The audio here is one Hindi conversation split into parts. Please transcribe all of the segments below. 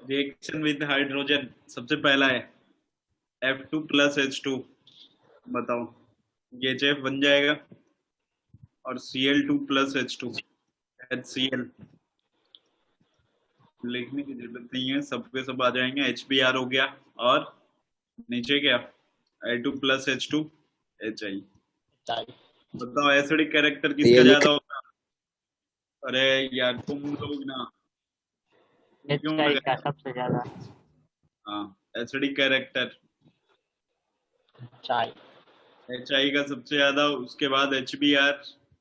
रिएक्शन विद हाइड्रोजन सबसे पहला है F2 प्लस H2। बताओ ये HF बन जाएगा और Cl2 प्लस H2 HCl। लिखने की जरूरत नहीं है, सब के सब आ जाएंगे। HBr हो गया और नीचे क्या I2 प्लस H2 HI। बताओ एसिडिक कैरेक्टर किसका ज्यादा होगा? अरे यार तुम लोग ना क्यों HI लगा? का सबसे ज्यादा। हाँ एसिडिक कैरेक्टर HI HI का सबसे ज्यादा, उसके बाद HBr,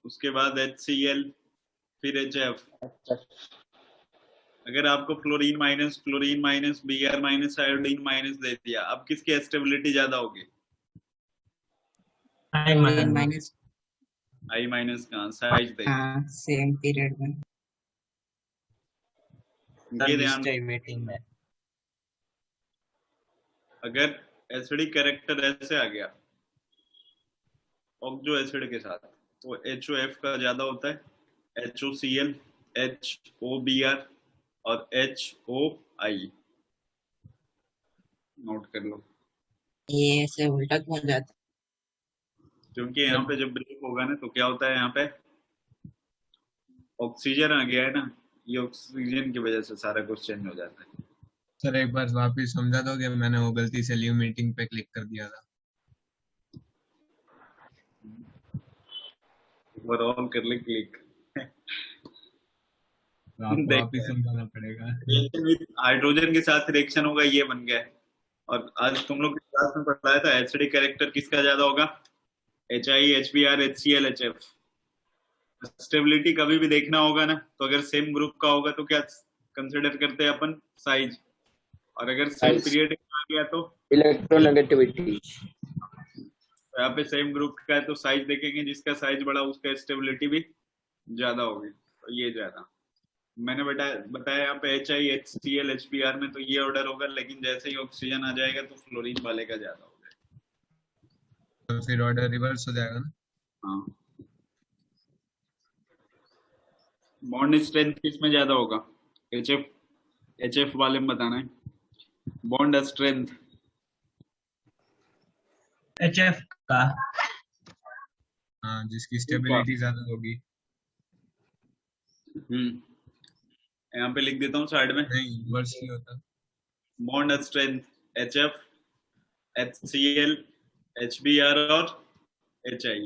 उसके बाद HCl, फिर HF। अगर आपको chlorine minus Br minus iodine minus दे दिया, अब किसकी स्टेबिलिटी ज्यादा होगी? Chlorine minus. I माइनस कहाँ साइज दे हाँ सेम पीरियड में। ये ध्यान। मीटिंग में अगर एसिडिक कैरेक्टर ऐसे आ गया ऑक्जो एसिड के साथ, तो HOF का ज्यादा होता है, HOCl, HOBr और HOI। नोट कर लो, ये ऐसे उल्टा क्यों जाता क्योंकि यहाँ पे जब ब्रेक होगा ना तो क्या होता है, यहाँ पे ऑक्सीजन आ गया है ना, ये ऑक्सीजन की वजह से सारा कुछ चेंज हो जाता है। सर एक बार वापिस समझा दो कि मैंने वो गलती से लीव मीटिंग पे क्लिक कर दिया था। ओवरऑल कर ले क्लिक। आपको वापिस समझाना पड़ेगा। हाइड्रोजन के साथ रिएक्शन होगा, ये बन गया है। और आज तुम लोग की क्लास में पढ़ाया था एसिडिक कैरेक्टर किसका ज्यादा होगा? HI, HBr, HCl, HF। Stability कभी भी देखना होगा ना, तो अगर सेम ग्रुप का होगा तो क्या कंसिडर करते हैं अपन? साइज। और अगर सेम पीरियड आ गया तो इलेक्ट्रोनेगेटिविटी। यहाँ पे सेम ग्रुप का है तो साइज देखेंगे, जिसका साइज बड़ा उसका स्टेबिलिटी भी ज्यादा होगी। तो ये ज्यादा मैंने बताया यहाँ पे HI, HCl, HBr में तो ये ऑर्डर होगा, लेकिन जैसे ही ऑक्सीजन आ जाएगा तो फ्लोरीन वाले का ज्यादा हो जाएगा। तो फिर ऑर्डर रिवर्स हो जाएगा ना? हाँ। बॉन्ड स्ट्रेंथ किसमें ज्यादा होगा? HF वाले में बताना है। बॉन्ड स्ट्रेंथ HF का। हाँ जिसकी स्टेबिलिटी ज्यादा होगी। यहाँ पे लिख देता हूँ साइड में। नहीं वर्स ही होता। Bond strength HF, HCl, HBr और HI।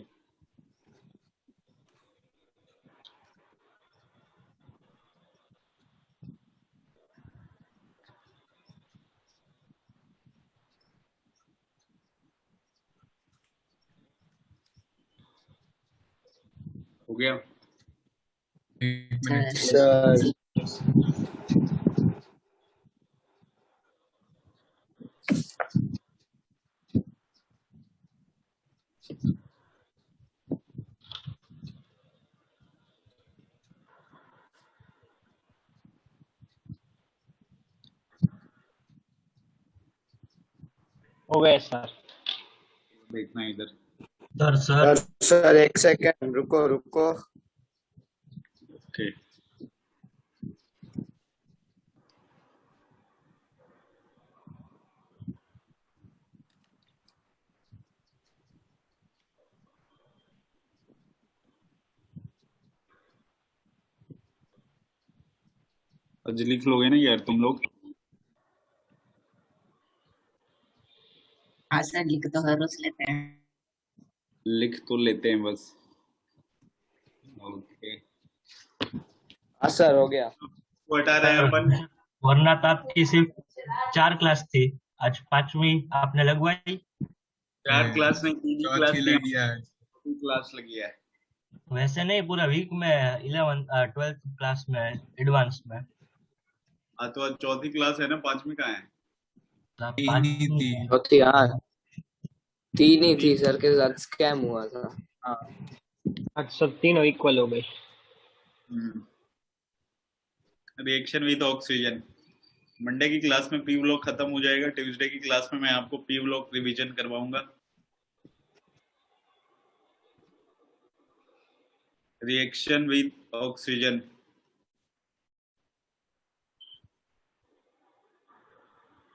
हो गया? एक मिनट सर हो गए सर। देखना इधर। सर एक सेकंड रुको रुको। ओके आज लिख लोगे ना यार तुम लोग? हाँ सर लिख तो हर रोज लेते हैं। लिख तो लेते हैं बस। ओके हाँ सर हो गया। वो हटा रहे हैं अपन। वरना तो आपकी सिर्फ 4 क्लास थी, आज 5वीं आपने लगवाई। 4 क्लास नहीं, 3 क्लास चौथी थी। लगी है। 3 क्लास लगी है। वैसे नहीं, पूरा वीक में 12th क्लास में एडवांस में। हाँ तो आज चौथी क्लास है ना, 5वीं कहाँ है? तो आप तीन ही थी। चौथी हाँ 3 ही थी सर के साथ स्कैम हुआ था। हाँ आज सब तीनों इक्वल हो गई। रिएक्शन विद ऑक्सीजन मंडे की क्लास में पी ब्लॉक खत्म हो जाएगा। ट्यूसडे की क्लास में मैं आपको पी ब्लॉक रिवीजन करवाऊंगा। रिएक्शन विद ऑक्सीजन,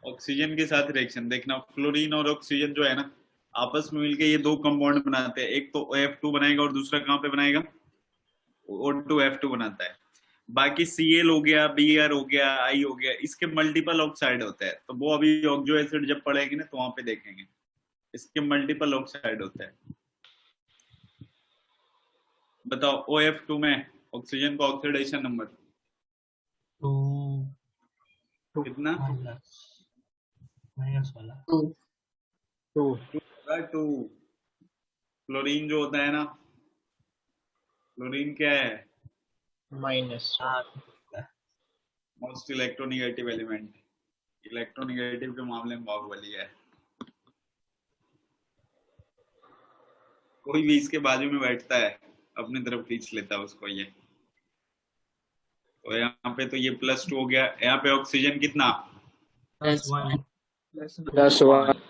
ऑक्सीजन के साथ रिएक्शन देखना, फ्लोरीन और ऑक्सीजन जो है ना आपस में मिलके ये दो कंपाउंड बनाते हैं, एक तो OF2 बनाएगा और दूसरा कहाँ पे बनाएगा, O2F2 बनाता है। बाकी Cl हो गया, Br हो गया, I हो गया, इसके मल्टीपल ऑक्साइड होते हैं, तो वो अभी ऑक्सो एसिड जब पढ़ेंगे ना तो वहां पे देखेंगे, इसके मल्टीपल ऑक्साइड होते हैं। बताओ OF2 में ऑक्सीजन का ऑक्सीडेशन नंबर 2 कितना? माइनस वाला 2 2। क्लोरीन जो होता है ना, क्लोरीन क्या है, minus most electronegative element, electronegative के मामले में बाहुबली है। कोई भी इसके बाजू में बैठता है अपनी तरफ खींच लेता है उसको ये। तो यहाँ पे तो ये +2 हो गया, यहाँ पे ऑक्सीजन कितना, +1 +1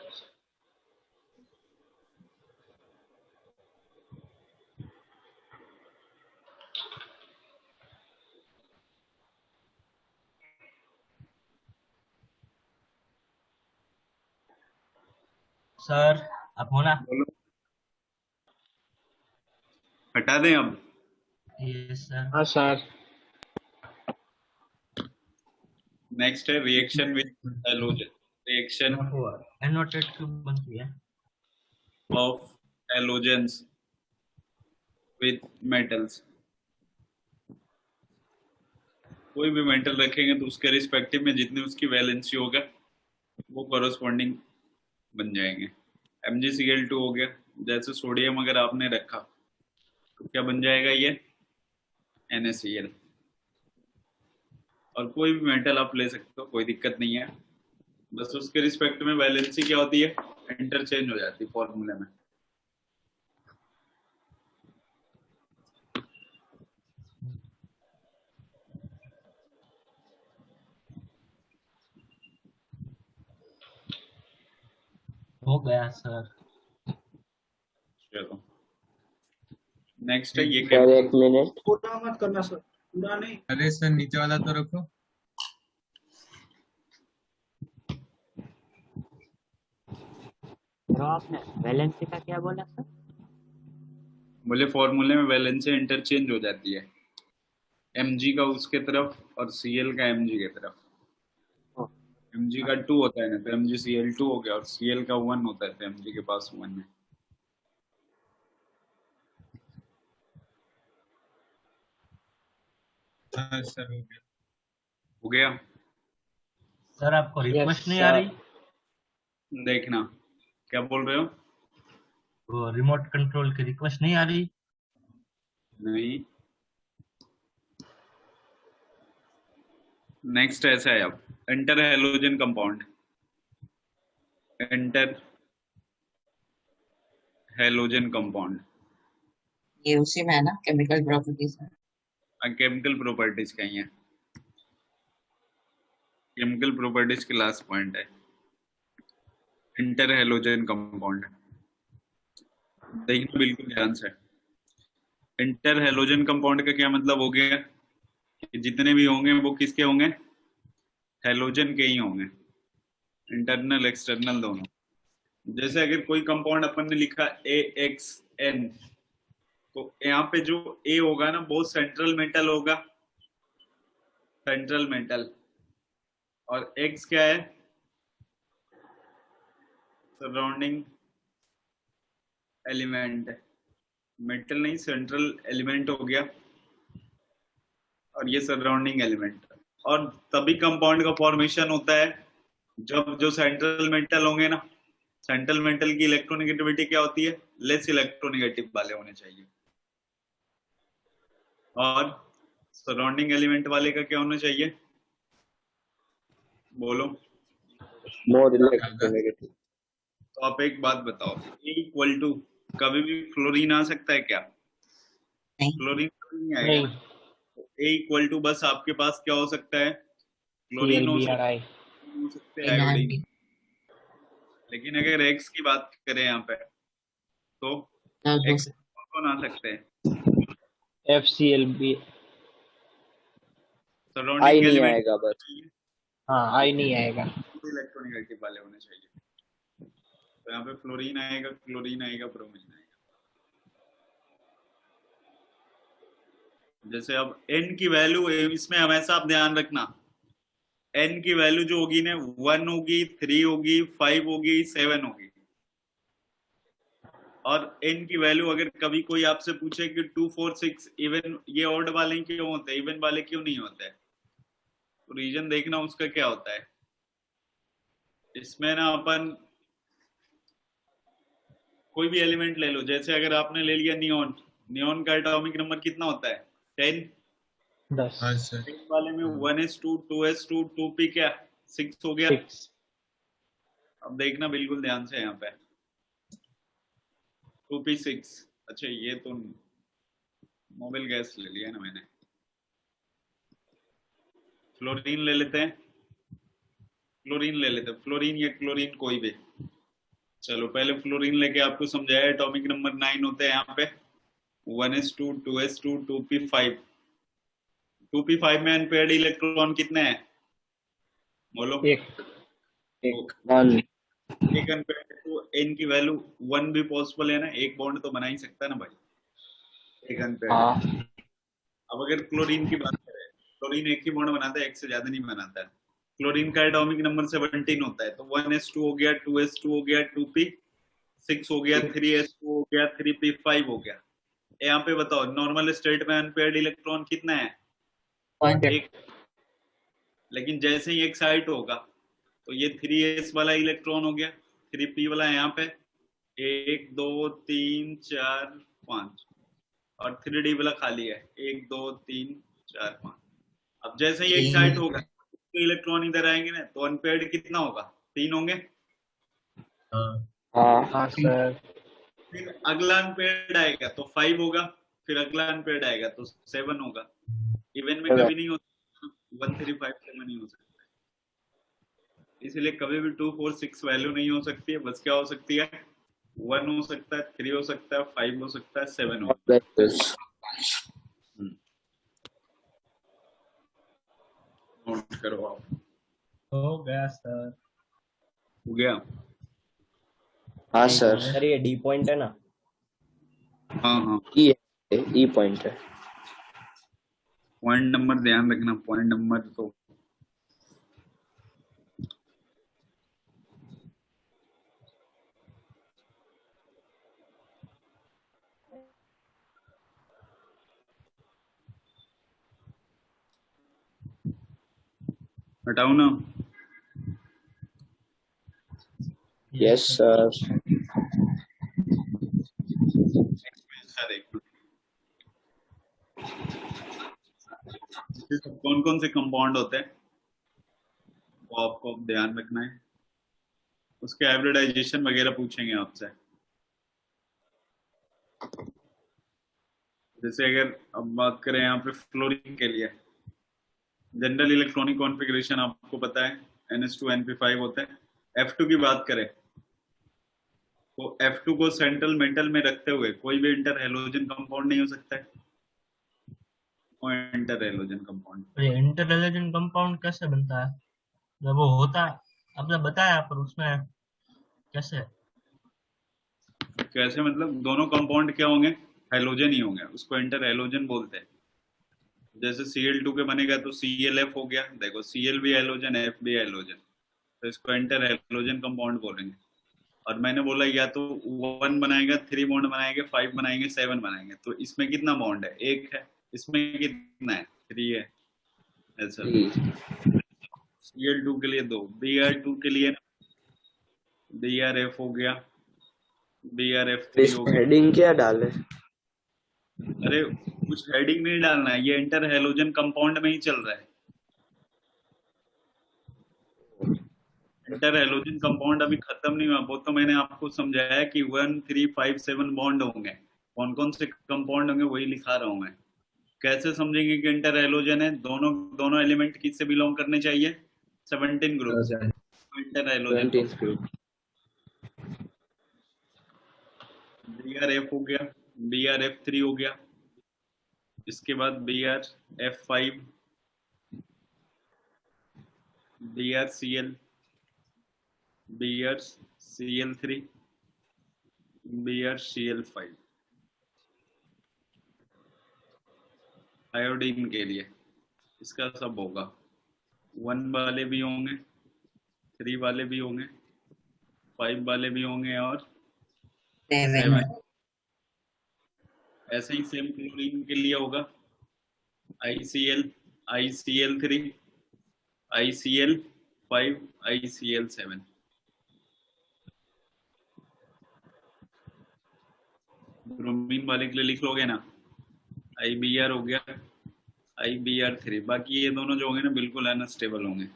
सर आप हो ना? बोलो, हटा दें अब? Yes sir. हाँ सर। नेक्स्ट है reaction with halogen, reaction annotate क्यों बनती है? Of halogens with metals. कोई भी मेटल रखेंगे तो उसके रिस्पेक्टिव में जितनी उसकी वैलेंसी होगा वो कॉरस्पॉन्डिंग बन जाएंगे। MgCl2 हो गया, जैसे सोडियम अगर आपने रखा तो क्या बन जाएगा ये, NaCl। और कोई भी मेटल आप ले सकते हो, कोई दिक्कत नहीं है, बस उसके रिस्पेक्ट में वैलेंसी क्या होती है, इंटरचेंज हो जाती है फॉर्मूले में। हो गया सर। चलो नेक्स्ट है ये सर क्या, 1 मिनट। पूरा मत करना सर, पूरा नहीं। अरे सर नीचे वाला तो रखो। तो आपने वैलेंसी का क्या बोला सर? बोले फॉर्मूले में वैलेंसी इंटरचेंज हो जाती है, Mg का उसके तरफ और Cl का Mg के तरफ। Mg का 2 होता है ना तो MgCl2 हो गया, और Cl का 1 होता है तो Mg के पास 1 है। हाँ सर हो गया। हो गया? सर आपको रिक्वेस्ट Yes, नहीं आ sir. रही? देखना क्या बोल रहे हो, वो रिमोट कंट्रोल की रिक्वेस्ट नहीं आ रही? नहीं। नेक्स्ट ऐसा है, अब enter halogen compound, enter halogen compound, ये उसी में है ना केमिकल प्रॉपर्टीज में। केमिकल प्रॉपर्टीज का ही है, केमिकल प्रॉपर्टीज के लास्ट पॉइंट है इंटर हैलोजन कंपाउंड। देखना बिल्कुल ध्यान से, इंटर हैलोजन कंपाउंड का क्या मतलब हो गया कि जितने भी होंगे वो किसके होंगे, हैलोजन के ही होंगे, इंटरनल एक्सटर्नल दोनों। जैसे अगर कोई कंपाउंड अपन ने लिखा AXN, तो यहाँ पे जो A होगा ना वो सेंट्रल मेटल होगा, सेंट्रल मेटल, और X क्या है, सराउंडिंग एलिमेंट, मेटल नहीं सेंट्रल एलिमेंट हो गया, और ये सराउंडिंग एलिमेंट। और तभी कंपाउंड का फॉर्मेशन होता है जब जो सेंट्रल मेटल होंगे ना, सेंट्रल मेटल की इलेक्ट्रोनेगेटिविटी क्या होती है, लेस इलेक्ट्रोनेगेटिव वाले होने चाहिए, और सराउंडिंग एलिमेंट वाले का क्या होना चाहिए, बोलो। More electronegative. तो आप एक बात बताओ, A = कभी भी फ्लोरीन आ सकता है क्या, नहीं फ्लोरीन कभी नहीं आएगा। नहीं। A = बस आपके पास क्या हो सकता है, क्लोरीन हो सकता है, हो सकते हैं आयोडीन। लेकिन अगर X की बात करें यहाँ पे तो X कौन आ सकते हैं, FCl सराउंडिंग आई के नहीं एलिमेंट आएगा बस। हाँ आई नहीं आएगा। इलेक्ट्रोनेगेटिव वाले होने चाहिए। तो यहाँ पे फ्लोरीन आएगा, क्लोरीन आएगा, ब्रोमीन आएगा। जैसे अब n की वैल्यू, इसमें हमेशा आप ध्यान रखना, n की वैल्यू जो होगी ना 1 होगी, 3 होगी, 5 होगी, 7 होगी। और n की वैल्यू अगर कभी कोई आपसे पूछे कि 2 4 6 इवन, ये ऑड वाले क्यों होते हैं, इवन वाले क्यों नहीं होते हैं, तो रीजन देखना उसका क्या होता है। इसमें ना अपन कोई भी एलिमेंट ले लो, जैसे अगर आपने ले लिया नियॉन, नियॉन का एटॉमिक नंबर कितना होता है 10। 10 हाँ सर। 10 वाले में 1s2 2s2 2p क्या 6 हो गया। 6। अब देखना बिल्कुल ध्यान से यहाँ पे 2p6। अच्छा ये तो नोबेल गैस ले लिया ना मैंने। फ्लोरीन ले लेते हैं, फ्लोरीन ले लेते हैं, फ्लोरीन या क्लोरीन कोई भी। चलो पहले फ्लोरीन लेके आपको समझाया, एटॉमिक नंबर 9 होते हैं यहाँ पे, 1s2 2s2 2p5। 2p5 में अनपेयर्ड इलेक्ट्रॉन कितने हैं बोलो। एक एक 1 एक अनपेयर्ड, तो n की वैल्यू 1 भी पॉसिबल है ना, एक बॉन्ड तो बना ही सकता है ना भाई, एक अनपेयर्ड। हाँ अब अगर क्लोरीन की बात करें, क्लोरीन एक ही बॉन्ड बनाता है, एक से ज्यादा नहीं बनाता है। क्लोरीन का एटॉमिक नंबर 17 होता है, तो 1s2 हो गया, 2s2 हो गया, 2p6 हो गया, 3s2 हो गया, 3p5 हो गया। यहाँ पे बताओ नॉर्मल स्टेट में अनपेयर्ड इलेक्ट्रॉन कितना है, 1 एक। लेकिन जैसे ही एक्साइट होगा तो ये 3s वाला इलेक्ट्रॉन हो गया, 3p वाला यहाँ पे 1 2 3 4 5, और 3d वाला खाली है 1 2 3 4 5। अब जैसे ही एक्साइट होगा तो इलेक्ट्रॉन इधर आएंगे ना, तो अनपेयर्ड कितना होगा 3 होंगे। हाँ हाँ हाँ सर। फिर अगला अनपेयर्ड आएगा तो 5 होगा, फिर अगला अनपेयर्ड आएगा तो 7 होगा। इवन में कभी नहीं होता 1 3 5 7 नहीं हो सकता, इसलिए कभी भी 2 4 6 वैल्यू नहीं हो सकती है। बस क्या हो सकती है, 1 हो सकता है, 3 हो सकता है, 5 हो सकता है, 7 हो सकता लाइक दिस। है। नोट करो आप। हो गया सर। हो गया। हाँ सर। सर ये डी पॉइंट है ना। हाँ हाँ, ई पॉइंट है। पॉइंट नंबर ध्यान रखना, पॉइंट नंबर तो हटाओ ना। Yes sir. कौन कौन से कंपाउंड होते हैं वो आपको ध्यान रखना है, उसके हाइब्रिडाइजेशन वगैरह पूछेंगे आपसे। जैसे अगर अब बात करें यहाँ पे फ्लोरीन के लिए, जनरल इलेक्ट्रॉनिक कॉन्फ़िगरेशन आपको पता है NH2 NP5 होता है। F2 की बात करें तो F2 को सेंट्रल मेटल में रखते हुए कोई भी इंटर हैलोजन कंपाउंड नहीं हो सकता है, और इंटर हैलोजन कंपाउंड। ये इंटररिलेशन कंपाउंड कैसे बनता है, जब वो होता है आपने बताया, पर उसमें कैसे। कैसे मतलब, दोनों कंपाउंड क्या होंगे, हैलोजन ही होंगे, उसको इंटर हैलोजन बोलते हैं। जैसे Cl2 के बनेगा तो ClF हो गया, देखो Cl भी हैलोजन है, F भी हैलोजन, तो इसको इंटर हैलोजन कंपाउंड बोलेंगे। और मैंने बोला या तो 1 बनाएगा, 3 बॉन्ड बनाएंगे, 5 बनाएंगे, 7 बनाएंगे, तो इसमें कितना बॉन्ड है, 1 है, इसमें कितना है 3 है, ऐसा। Cl2 के लिए 2, Br2 के लिए Brf हो गया, Brf3 हो गया। हेडिंग क्या डाले? अरे कुछ हेडिंग नहीं डालना है, ये इंटर हैलोजन कंपाउंड में ही चल रहा है। इंटर हैलोजन कंपाउंड अभी खत्म नहीं हुआ, वो तो मैंने आपको समझाया कि 1 3 5 7 बॉन्ड होंगे, कौन कौन से कंपाउंड होंगे वही लिखा रहा हूं मैं। कैसे समझेंगे कि इंटर हैलोजन है, दोनों दोनों एलिमेंट किससे बिलोंग करने चाहिए, 17 ग्रुप से, इंटर हैलोजन। Brf हो गया, Brf3 हो गया, इसके बाद Brf5, BrCl, BrCl3, BrCl5 iodine के लिए इसका सब होगा। 1 वाले भी होंगे, 3 वाले भी होंगे, 5 वाले भी होंगे और 7। ऐसे ही सेम क्लोरीन के लिए होगा ICl, ICl3, ICl5, ICl7। Bromine वाले के लिए लिख लोगे ना, IBr हो गया, IBr3। बाकी ये दोनों जो होंगे ना बिल्कुल अनस्टेबल होंगे।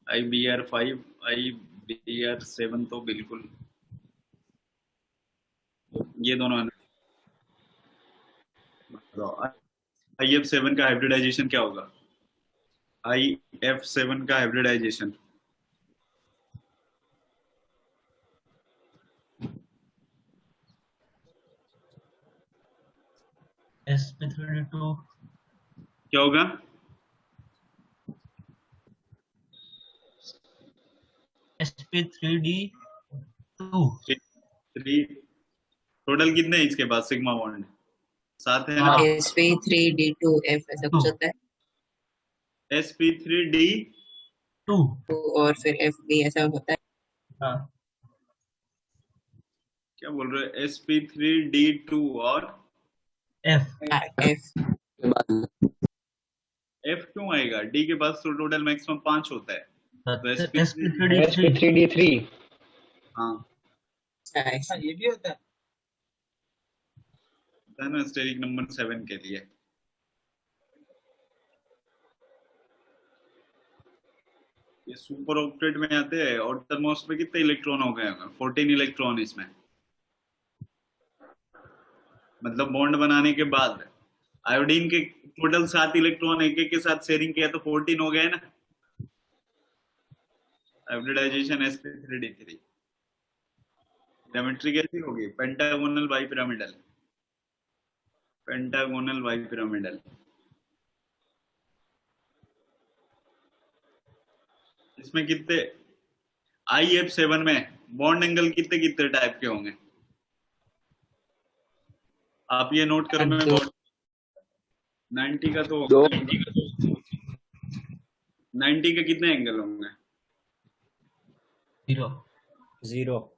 IBr5, IBr7 तो बिल्कुल, ये दोनों IF7 का हाइब्रिडाइजेशन क्या होगा? IF7 का हाइब्रिडाइजेशन sp3d2 क्या होगा? sp3d2 टोटल कितने हैं इसके पास सिग्मा बॉन्ड? 7 है ना? sp3d2f ऐसा कुछ होता है sp3d2 और फिर fb ऐसा होता है। हाँ क्या बोल रहे हो? sp3d2 और f f f क्यों आएगा? d के पास तो टोटल मैक्सिमम 5 होता है, तो sp3d3 sp3d3 हाँ ऐसा ये भी होता है। होता है ना स्टेरिक नंबर 7 के लिए। ये सुपर ऑक्टेट में आते हैं और टर्मोस्ट में कितने इलेक्ट्रॉन हो गए होंगे? 14 इलेक्ट्रॉन इसमें, मतलब बॉन्ड बनाने के बाद आयोडीन के टोटल 7 इलेक्ट्रॉन एक एक के साथ शेयरिंग किया तो 14 हो गए ना। हाइब्रिडाइजेशन sp3d3 ज्योमेट्री कैसी होगी? Pentagonal bipyramidal, pentagonal bipyramidal. इसमें कितने IF7 में बॉन्ड एंगल कितने कितने टाइप के होंगे? आप ये नोट करो। मैं 90 का तो 90 के कितने एंगल होंगे? 0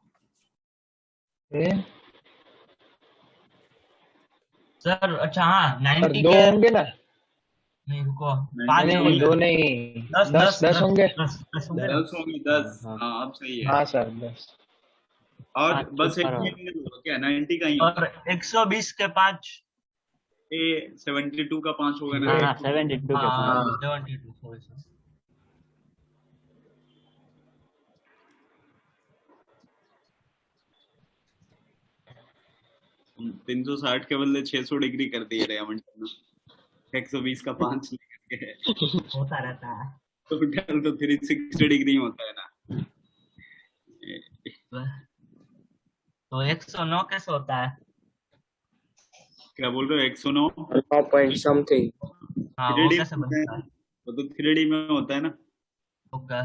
सर। अच्छा हाँ 90 दो के होंगे ना? नहीं रुको, 90 नहीं, दो नहीं, 10 होंगे। 10 होंगे ना? 10 होंगे 10। हाँ अब सही है। हाँ सर 10। और हाँ, बस एक ऊपर ही एंगल होगा क्या? 90 का ही और होगा? 120 के 5। 72 का 5 होगा ना? हाँ 72 के हाँ पास 72 sorry sir। हम 360 के बदले 600 डिग्री कर दिए रेमंड ने। 120 का 5 लेकर के होता रहता है। टोटल तो 360 डिग्री होता है ना। तो 109 कैसे होता है? क्या बोल रहे हो? 109 9 पॉइंट समथिंग। हाँ वो 3D कैसे में होता है बनता ना? है? वो तो 3D में होता है ना। ओके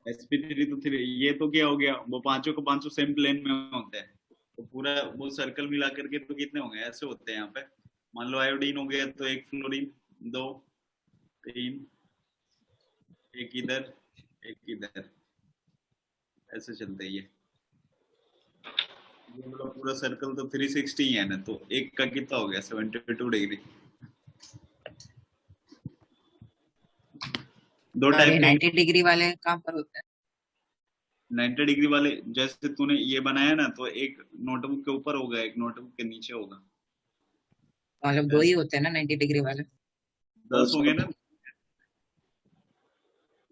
sp3 तो 3 ये तो क्या हो गया? वो पांचों को पांचों सेम प्लेन में होते हैं तो पूरा वो सर्कल मिला करके तो कितने होंगे? ऐसे होते हैं यहाँ पे। मान लो आयोडीन हो गया तो 1 फ्लोरीन, 2, 3, एक इधर, एक इधर, ऐसे चलते ही है। ये वाला पूरा सर्कल तो 360 ही है ना, तो एक का कितना हो गया? 72 डिग्री। दो और ये टाइप के 90 डिग्री वाले कहाँ पर होता है? 90 डिग्री वाले जैसे तूने ये बनाया ना, तो एक नोटबुक के ऊपर होगा, एक नोटबुक के नीचे होगा। मतलब दो ही होते हैं ना 90 डिग्री वाले? 10 होंगे ना।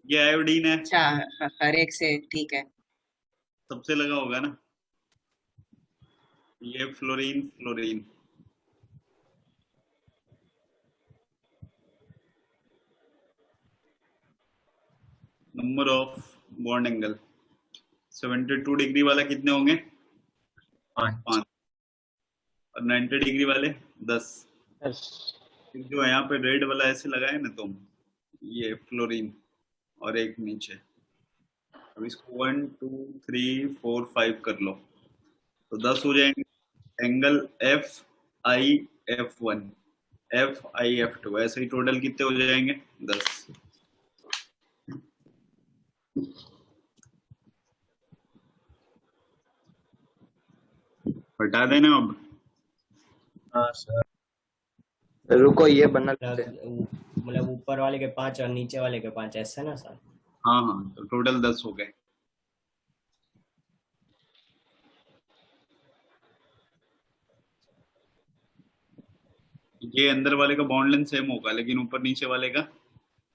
ये आयोडीन है, अच्छा हर एक से ठीक है। सबसे लगा होगा ना। ये fluorine, fluorine number of bond angle 72 degree वाला कितने होंगे? 5। और 90 डिग्री वाले 10। जो यहाँ पे रेड वाला ऐसे लगाए ना तुम, ये फ्लोरीन, और एक नीचे। अब इसको 1 2 3 4 5 कर लो तो 10 हो जाएंगे। एंगल FIF1 FIF2 ऐसे ही टोटल कितने हो जाएंगे 10। बता देना अब। हाँ सर। रुको ये बना लेते हैं। मतलब ऊपर वाले के 5 और नीचे वाले के 5 ऐसे ना सर? हाँ हाँ तो टोटल 10 हो गए। ये अंदर वाले का बॉन्ड लेंथ सेम होगा लेकिन ऊपर नीचे वाले का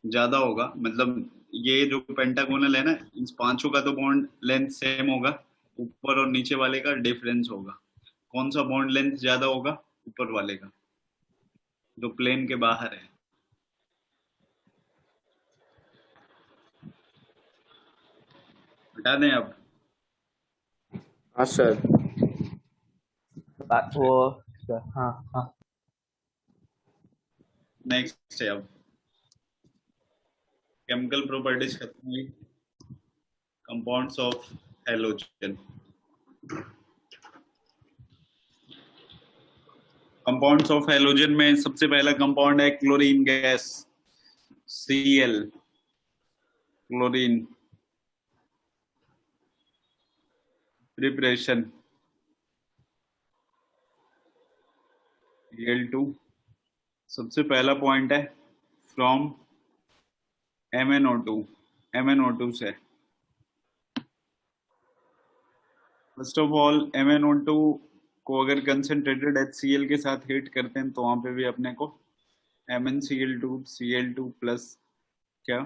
ज्यादा होगा। मतलब ये जो पेंटागोनल है ना इन पांचों का तो बॉन्ड लेंथ सेम होगा, ऊपर और नीचे वाले का डिफरेंस होगा। कौन सा बॉन्ड लेंथ ज्यादा होगा? ऊपर वाले का जो प्लेन के बाहर है। बता दें अब। हाँ सर। वो हाँ हाँ नेक्स्ट है अब केमिकल प्रॉपर्टीज खत्म हुई। Compounds of halogen. Compounds of halogen में सबसे पहला कंपाउंड है chlorine gas Cl। Chlorine preparation Cl2। सबसे पहला पॉइंट है फ्रॉम MnO2 से। फर्स्ट ऑफ ऑल MnO2 को अगर कंसंट्रेटेड HCl के साथ हीट करते हैं तो वहां पे भी अपने को MnCl2 Cl2 प्लस क्या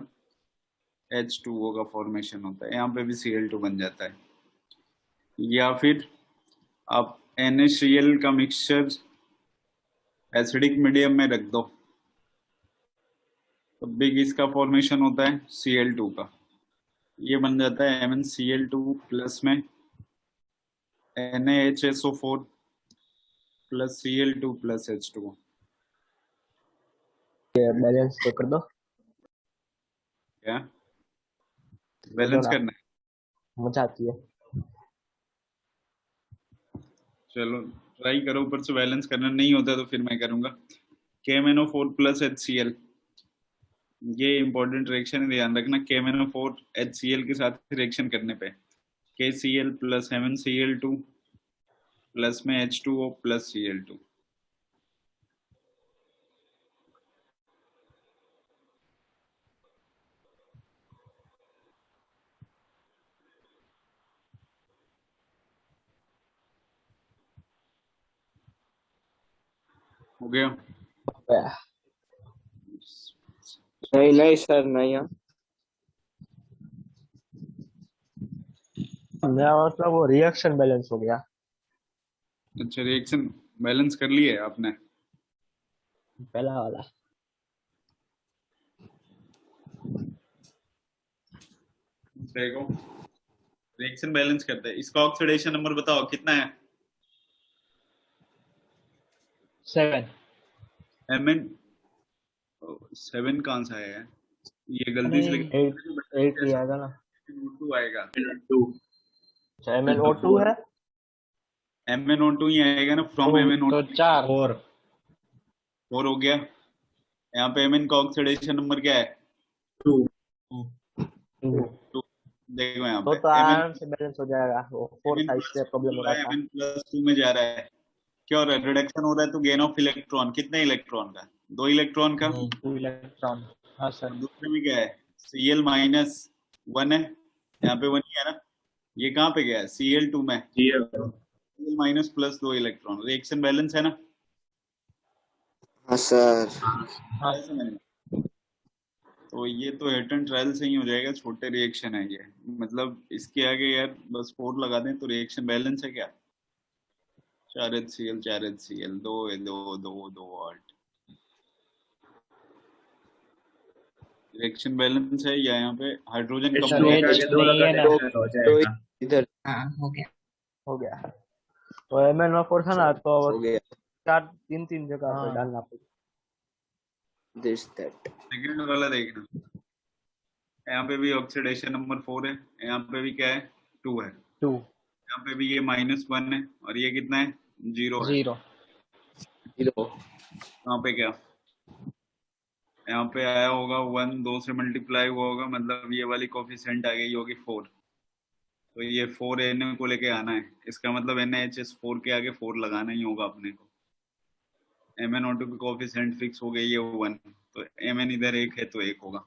H2O का फॉर्मेशन होता है। यहाँ पे भी Cl2 बन जाता है। या फिर आप NaCl का मिक्सचर एसिडिक मीडियम में रख दो तो भी इसका फॉर्मेशन होता है Cl2 का। ये बन जाता है MnCl2 प्लस में NaHSO4 plus Cl2 plus H2O। Balance तो कर दो। क्या बैलेंस करना है? मजा आती है। चलो ट्राई करो ऊपर से बैलेंस करना। नहीं होता तो फिर मैं करूंगा। KMnO4 plus HCl। ये इंपॉर्टेंट रिएक्शन है, ध्यान रखना। KMnO4 HCl के साथ रिएक्शन करने पे KCl प्लस MnCl2 प्लस में H2O प्लस Cl2। हो गया? नहीं नहीं सर नहीं है। मेरा मतलब वो रिएक्शन बैलेंस हो गया। अच्छा रिएक्शन बैलेंस कर लिए आपने? पहला वाला देखो रिएक्शन बैलेंस करते हैं। इसका ऑक्सीडेशन नंबर बताओ कितना है? 7। Mn7 कहाँ से आया है? ये गलती से 8 ही आएगा ना। MnO2 आएगा। अच्छा MnO2 है। MnO2 ही आएगा ना फ्रॉम MnO2। तो 4 4 हो गया। यहाँ पे Mn का ऑक्सीडेशन नंबर क्या है? 2। देखो यहाँ पे तो आराम से बैलेंस हो जाएगा। वो 4 साइड से प्रॉब्लम हो रहा था। Mn+2 में जा रहा है। क्या हो रहा है? रिडक्शन हो रहा है तो गेन ऑफ इलेक्ट्रॉन। कितने इलेक्ट्रॉन का? 2 इलेक्ट्रॉन का। 2 इलेक्ट्रॉन। हाँ सर। दूसरे में क्या है? Cl-1 है। यहाँ पे 1 ही है ना। ये कहाँ पे गया है? Cl2 में Cl- plus 2 electron. Reaction balance है ना? हाँ सर। तो ये तो हेट एंड ट्रायल से ही हो जाएगा। छोटे रिएक्शन है ये, मतलब इसके आगे यार बस 4 लगा दें तो रिएक्शन बैलेंस है क्या? 4 HCl 4 HCl 2 2 2 2 8। रिएक्शन बैलेंस है या यहाँ पे हाइड्रोजन तो इधर हाँ हो गया। हो गया। तो MnO4 था ना तो हो गया। 3 जगह पे डालना पड़ेगा। This that. सेकंड वाला देखना। यहाँ पे भी ऑक्सीडेशन नंबर 4 है, यहाँ पे भी क्या है 2 है, 2 यहाँ पे भी ये -1 है और ये कितना है 0 है। 0 यहाँ पे क्या, यहाँ पे आया होगा 1 2 से मल्टीप्लाई हुआ होगा, मतलब ये वाली कोफिशिएंट आ गई होगी 4, तो ये 4 एन को लेके आना है, इसका मतलब NaHS4 के आगे 4 लगाना ही होगा अपने को। MnO2 की कोफिशिएंट फिक्स हो गई है 1, तो Mn इधर 1 है तो 1 होगा।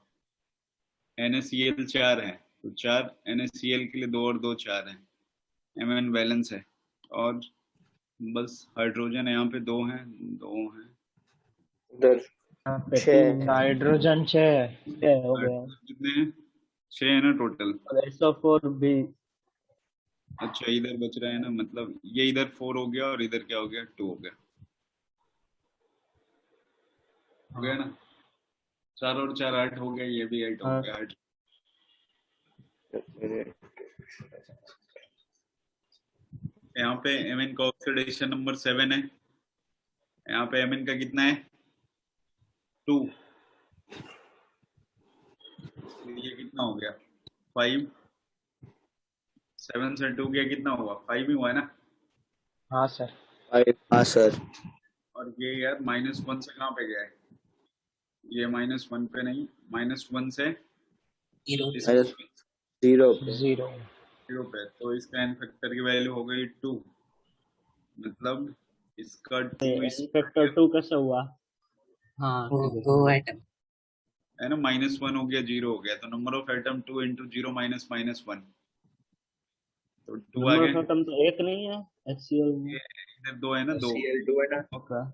NaCl 4 है तो 4, NaCl के लिए 2 और 2 4 है, Mn बैलेंस है, और बस हाइड्रोजन यहाँ पे 2 हैं, 2 हैं उधर यहाँ पे 6 हाइड्रोजन 6 हो गया कितने हैं 6 है ना टोटल। और SO4 भी। अच्छा इधर बच रहा है ना, मतलब ये इधर 4 हो गया और इधर क्या हो गया 2 हो गया, हो गया ना, 4 और 4 8 हो गया, ये भी 8 हो गया 8। यहाँ पे Mn का ऑक्सीडेशन नंबर 7 है, यहाँ पे Mn का कितना है 2, ये कितना हो गया 5, 7 से 2 गया कितना हुआ 5 ही हुआ है ना। हाँ सर। हाँ सर। और ये यार -1 से कहाँ पे गया है, ये -1 पे नहीं, -1 से 0 0 0 पे, तो इसका एन फैक्टर की वैल्यू हो गई 2, मतलब इसका 2 फैक्टर 2 कैसे हुआ? हाँ 2 एटम है ना, -1 हो गया 0 हो गया, तो नंबर ऑफ एटम 2 × 0 - -1, तो 2 आ नंबर गए, ऑफ एटम तो 1 नहीं है HCl में। इधर 2 है ना 2, Cl2 है ना। ओके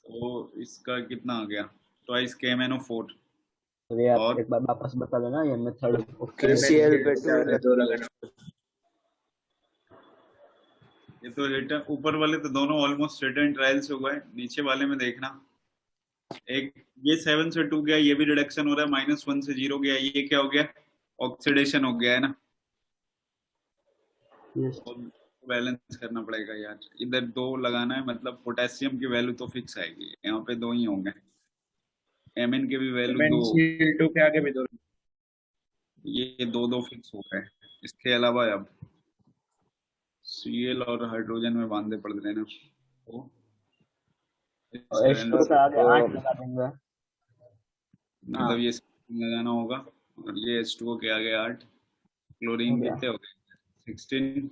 तो इसका कितना आ गया ट्वाइस KMnO4, तो ये आप और एक बार वापस बता देना ये मेथड। Cl पे 2 लगाना। ये तो रिटर्न ऊपर वाले तो दोनों ऑलमोस्ट रिटर्न ट्रायल से हुआ है, नीचे वाले में देखना एक ये 7 से 2 गया, ये भी रिडक्शन हो रहा है, -1 से 0 गया, ये क्या हो गया ऑक्सीडेशन हो गया है ना, बैलेंस करना पड़ेगा यार, इधर 2 लगाना है, मतलब पोटेशियम की वैल्यू तो फिक्स आएगी, यहाँ पे 2 ही होंगे, Mn के भी वैल्यू 2, Cl2 के आगे भी 2, ये 2 फिक्स हो गए, इसके अलावा अब Cl और हाइड्रोजन में बांधे पड़ रहे ना, तो H2 का आगे 8 लगा देंगे। मतलब ये लगाना होगा, और ये H2O के आगे 8, क्लोरीन कितने हो गए 16,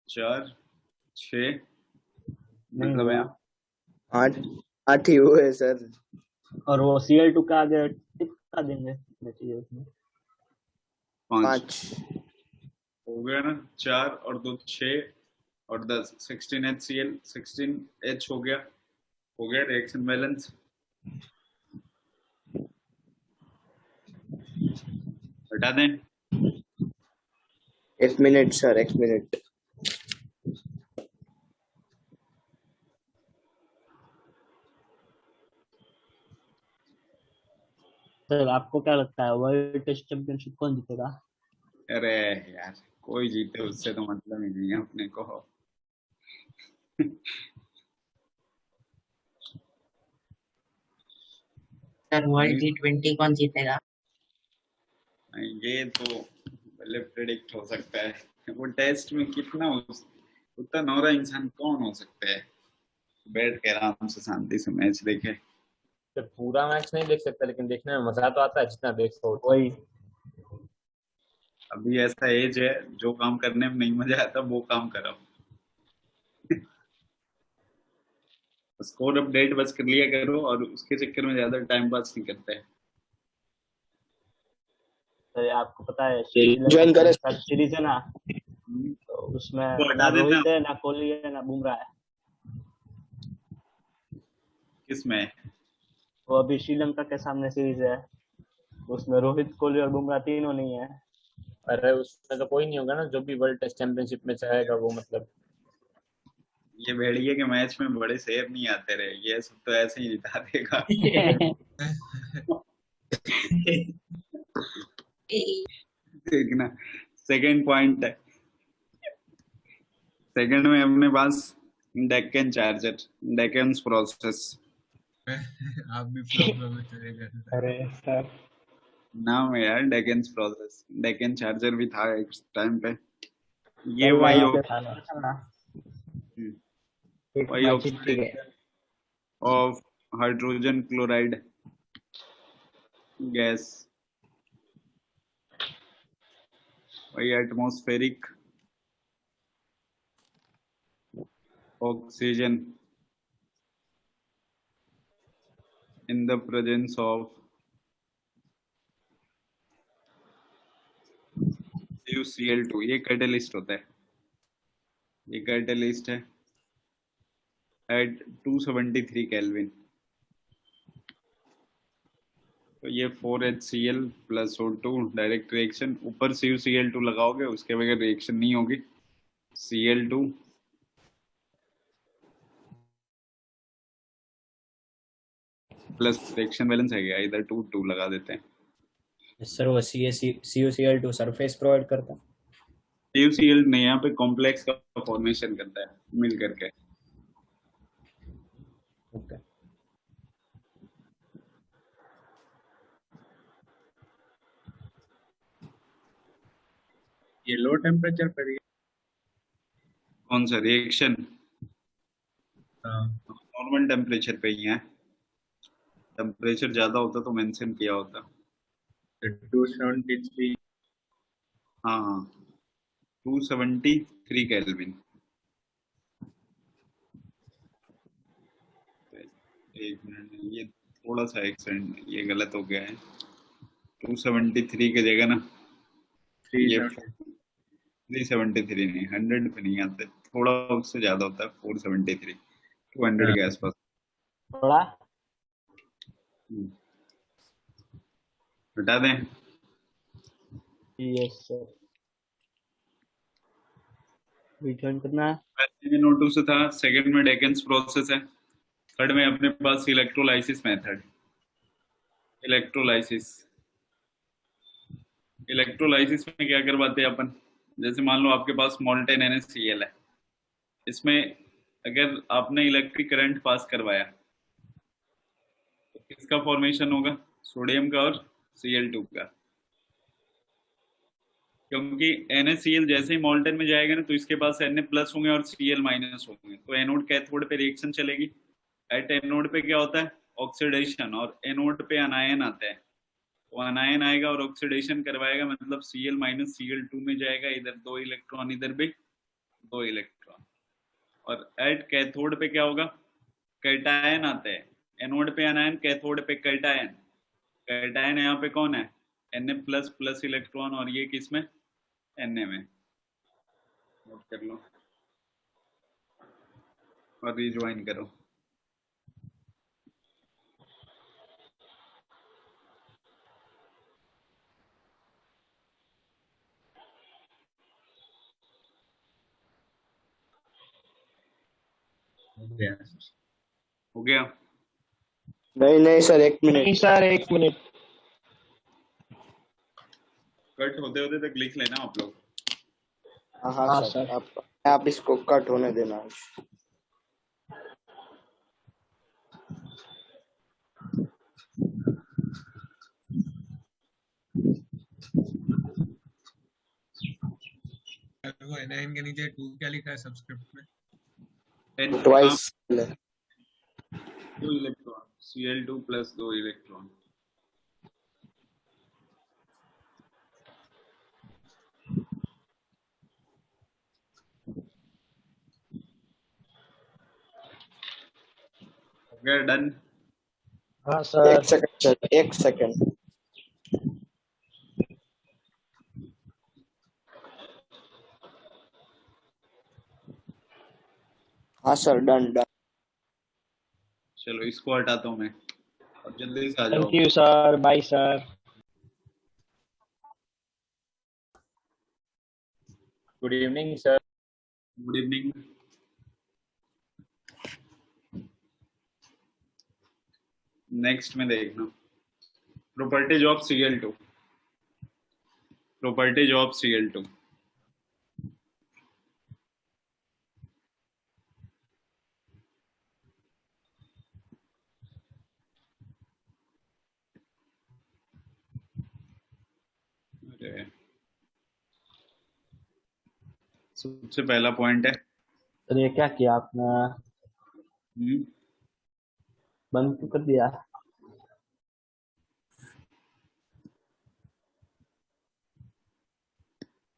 4 6, मतलब यहाँ 8 ही हुए सर। और वो Cl2 का आगे कितना देंगे मटेरियल में? 5 हो गया ना, 4 और 2 6 और 10 16 HCl 16 H हो गया रिएक्शन बैलेंस, हटा दें। 1 मिनट सर, 1 मिनट। सर आपको क्या लगता है वर्ल्ड टेस्ट चैंपियनशिप कौन जीतेगा? अरे यार कोई जीते उससे तो मतलब ही नहीं है अपने को। सर वर्ल्ड T20 कौन जीतेगा? ये तो पहले प्रेडिक्ट हो सकता है, वो टेस्ट में कितना उतना नौरा इंसान कौन हो सकता है बैठ के आराम से शांति से मैच देखे। तो पूरा मैच नहीं देख सकता, लेकिन देखने में मजा तो आता है जितना देख सको। वही अभी ऐसा एज है जो काम करने में नहीं मजा आता वो काम करो। स्कोर अपडेट बस कर लिया करो और उसके चक्कर में ज्यादा टाइम पास नहीं करते हैं। सर आपको पता है ज्वाइन करे सीरीज है ना, तो उसमें ना रोहित है ना कोहली है ना बुमराह है। किसमें? वो अभी श्रीलंका के सामने सीरीज है, उसमें रोहित कोहली और बुमराह तीनों नहीं है। अरे उसमें तो कोई नहीं होगा ना, जो भी वर्ल्ड टेस्ट चैंपियनशिप में चाहेगा वो, मतलब ये भेड़िए के मैच में बड़े शेर नहीं आते रहे, ये सब तो ऐसे ही जिता देगा। देखना सेकंड पॉइंट है, सेकंड में अपने पास डेक्कन चार्जर, डेक्कन प्रोसेस आप भी प्रॉब्लम में चले गए सर। अरे सर नाम है यार डेक्कन प्रोसेस, डेक्कन चार्जर भी था एक टाइम पे। ये चल वही रहा है खाना एक वही बातचीत ठीक है oxidation of hydrogen chloride gas, वही atmospheric oxygen in the presence of CuCl2, ये कैटलिस्ट होता है, ये कैटलिस्ट है एट 273 केल्विन। तो ये 4HCl plus O2 direct reaction, ऊपर CuCl2 लगाओगे उसके बगैर रिएक्शन नहीं होगी। Cl2 प्लस रिएक्शन बैलेंस है क्या, इधर 2 लगा देते हैं। सर वो CuCl2 सरफेस प्रोवाइड करता है। CuCl नहीं, यहाँ पे कॉम्प्लेक्स का फॉर्मेशन करता है मिल करके। ओके ये लो टेम्परेचर पर कौन सा रिएक्शन नॉर्मल टेम्परेचर पे ही है, टेम्परेचर ज्यादा होता तो मेंशन किया होता। 273, हाँ 273 केल्विन। एक मिनट, ये थोड़ा सा एक्सेंट ये गलत हो गया है, 273 की जगह ना ये 373 नहीं, 100 पे नहीं आते, थोड़ा उससे ज्यादा होता है, 473 200 के आसपास। थोड़ा हटा दें। यस सर ज्वाइन करना है। पहले में O2 से था, सेकंड में डेकेन्स प्रोसेस है, थर्ड में अपने पास इलेक्ट्रोलाइसिस मेथड। इलेक्ट्रोलाइसिस इलेक्ट्रोलाइसिस में क्या करवाते हैं अपन, जैसे मान लो आपके पास मोल्टेन NaCl है, इसमें अगर आपने इलेक्ट्रिक करंट पास करवाया तो किसका फॉर्मेशन होगा, सोडियम का और Cl2 का। क्योंकि NaCl जैसे ही मोल्टेन में जाएगा ना तो इसके पास Na प्लस होंगे और Cl माइनस होंगे, तो एनोड कैथोड पे रिएक्शन चलेगी। एट एनोड पे क्या होता है, ऑक्सीडेशन, और एनोड पे अनायन आता है, तो अनायन आएगा और ऑक्सीडेशन करवाएगा, मतलब Cl माइनस Cl2 में जाएगा, इधर 2 इलेक्ट्रॉन, इधर भी 2 इलेक्ट्रॉन। और एट कैथोड पे क्या होगा, कैटायन आता है, एनोड पे अनायन, कैथोड पे कैटायन। कैटायन यहाँ पे कौन है, Na प्लस प्लस इलेक्ट्रॉन, और ये किस में, Na में। नोट कर लो और रिज्वाइन करो। हो गया। नहीं नहीं सर, एक मिनट। नहीं सर एक मिनट कट होते होते तक लिख लेना आप लोग। हाँ हाँ, हाँ सर, आप इसको कट होने देना। वो एनआईएन के नीचे 2 क्या लिखा है सबस्क्रिप्ट में? Twice 2 electron, Cl2 plus 2 electron. हो गया, डन। हाँ सर एक सेकंड सर, एक सेकंड। हाँ सर, डन डन। चलो इसको हटाता हूँ मैं, अब जल्दी से आ जाओ। Thank you sir, bye sir. Good evening sir. Good evening. Next में देखना, properties of Cl2। Properties of Cl2। अरे, सबसे पहला पॉइंट है सर ये क्या किया आपने? हम्म, बंद क्यों कर दिया?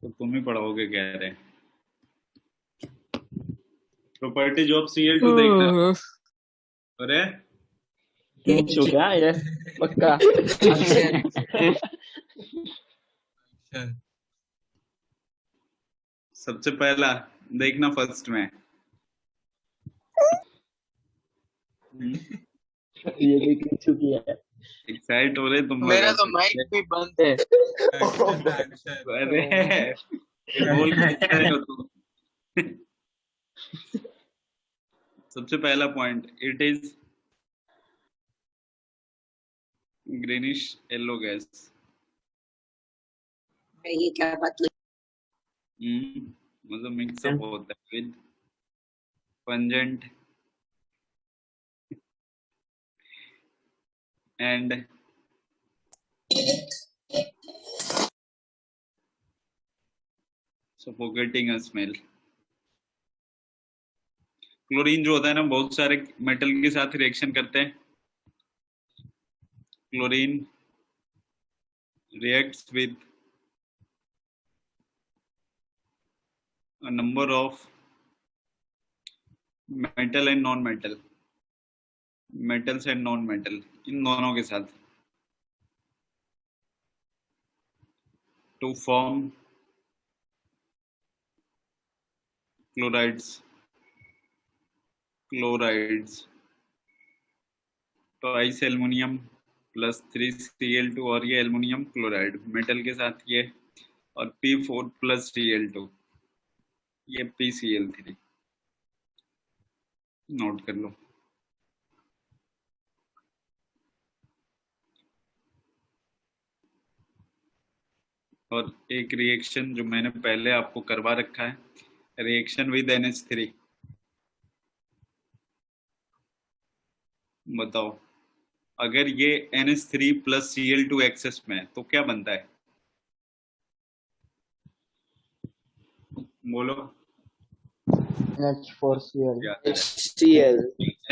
तो तुम ही पढ़ाओगे कह रहे हैं। प्रॉपर्टीज ऑफ Cl2 देखना। अरे किंचु क्या ये? पक्का? अच्छा, सबसे पहला देखना फर्स्ट में। ये भी किंचु की है। एक्साइट हो रहे तुम मेरा लोग तो अब। माइक भी बंद है। अक्षर अरे बोल क्या रहे हो तुम? सबसे पहला point, it is greenish yellow gas. ये क्या बात हुई? मतलब मिक्सअप होता है with pungent and suffocating a smell। Chlorine जो होता है ना, बहुत सारे मेटल के साथ रिएक्शन करते हैं। Chlorine reacts with a number of metal and non-metal, metals and non-metal, इन दोनों के साथ to form chlorides। तो आइस एल्युमिनियम प्लस 3Cl2 और ये एल्युमिनियम क्लोराइड मेटल के साथ ये, और P4 प्लस Cl2 ये PCl3। नोट कर लो। और एक रिएक्शन जो मैंने पहले आपको करवा रखा है, रिएक्शन विद NH3। बताओ अगर ये NH3 प्लस Cl2 एक्सेस में है तो क्या बनता है? बोलो। NH4Cl। HCl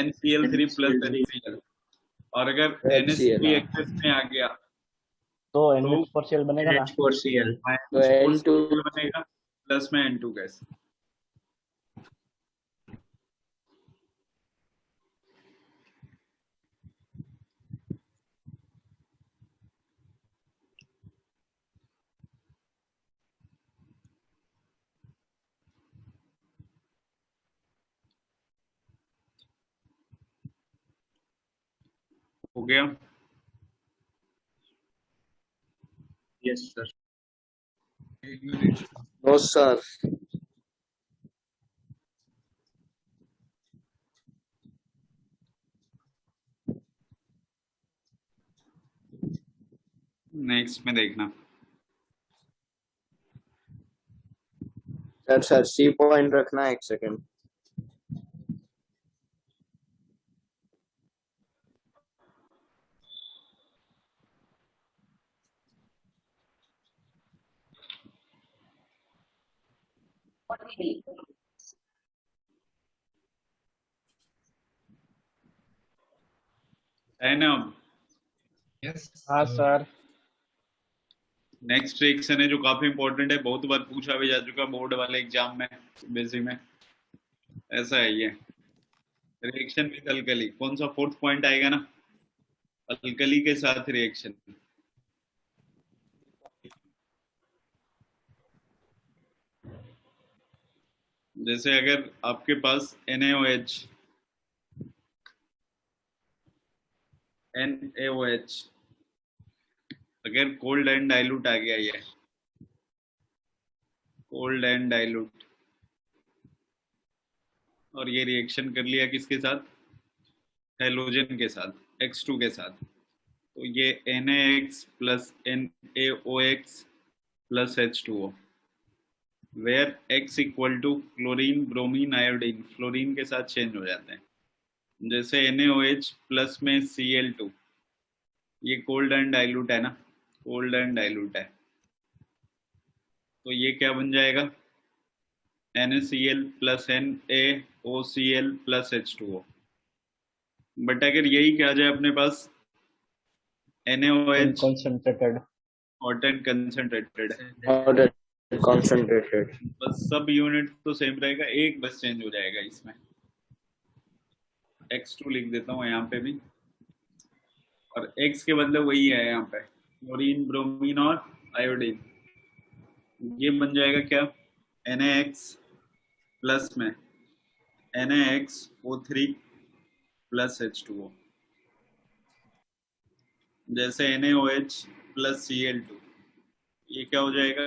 NCl3 plus HCl। और अगर HCl, NH3 एक्सेस में आ गया तो NH4Cl बनेगा ना? NH4Cl। तो N2 बनेगा प्लस में N2 गैस। हो गया? Yes sir. एक मिनट। No sir. नेक्स्ट में देखना। सर सी पॉइंट रखना, एक सेकंड। है ना? अब यस हाँ सर। नेक्स्ट रिएक्शन है जो काफी इंपॉर्टेंट है, बहुत बार पूछा भी जा चुका बोर्ड वाले एग्जाम में, बेसिक में। ऐसा है ये रिएक्शन विद अल्कली। कौन सा फोर्थ पॉइंट आएगा ना? अल्कली के साथ रिएक्शन। जैसे अगर आपके पास NaOH अगर कोल्ड एंड डाइल्यूट आ गया, ये कोल्ड एंड डाइल्यूट, और ये रिएक्शन कर लिया किसके साथ? हेलोजन के साथ, X2 के साथ। तो ये NaX plus NaOX plus H2O, where X equal to chlorine bromine iodine, fluorine के साथ चेंज हो जाते हैं। जैसे NaOH प्लस में Cl2, ये कोल्ड एंड डाइल्यूट है ना, कोल्ड एंड डाइल्यूट है। तो ये क्या बन जाएगा, NaCl plus NaOCl plus H2O। But अगर यही क्या जाए अपने पास NaOH concentrated hot and concentrated, और concentrated। बस सब यूनिट तो सेम रहेगा, एक बस चेंज हो जाएगा इसमें। X2 लिख देता हूँ यहाँ पे भी, और X के बदले वही है यहाँ पे, क्लोरीन ब्रोमीन और आयोडीन। ये बन जाएगा क्या, NaX प्लस में NaXO3 प्लस H2O, जैसे NaOH प्लस Cl2, ये क्या हो जाएगा,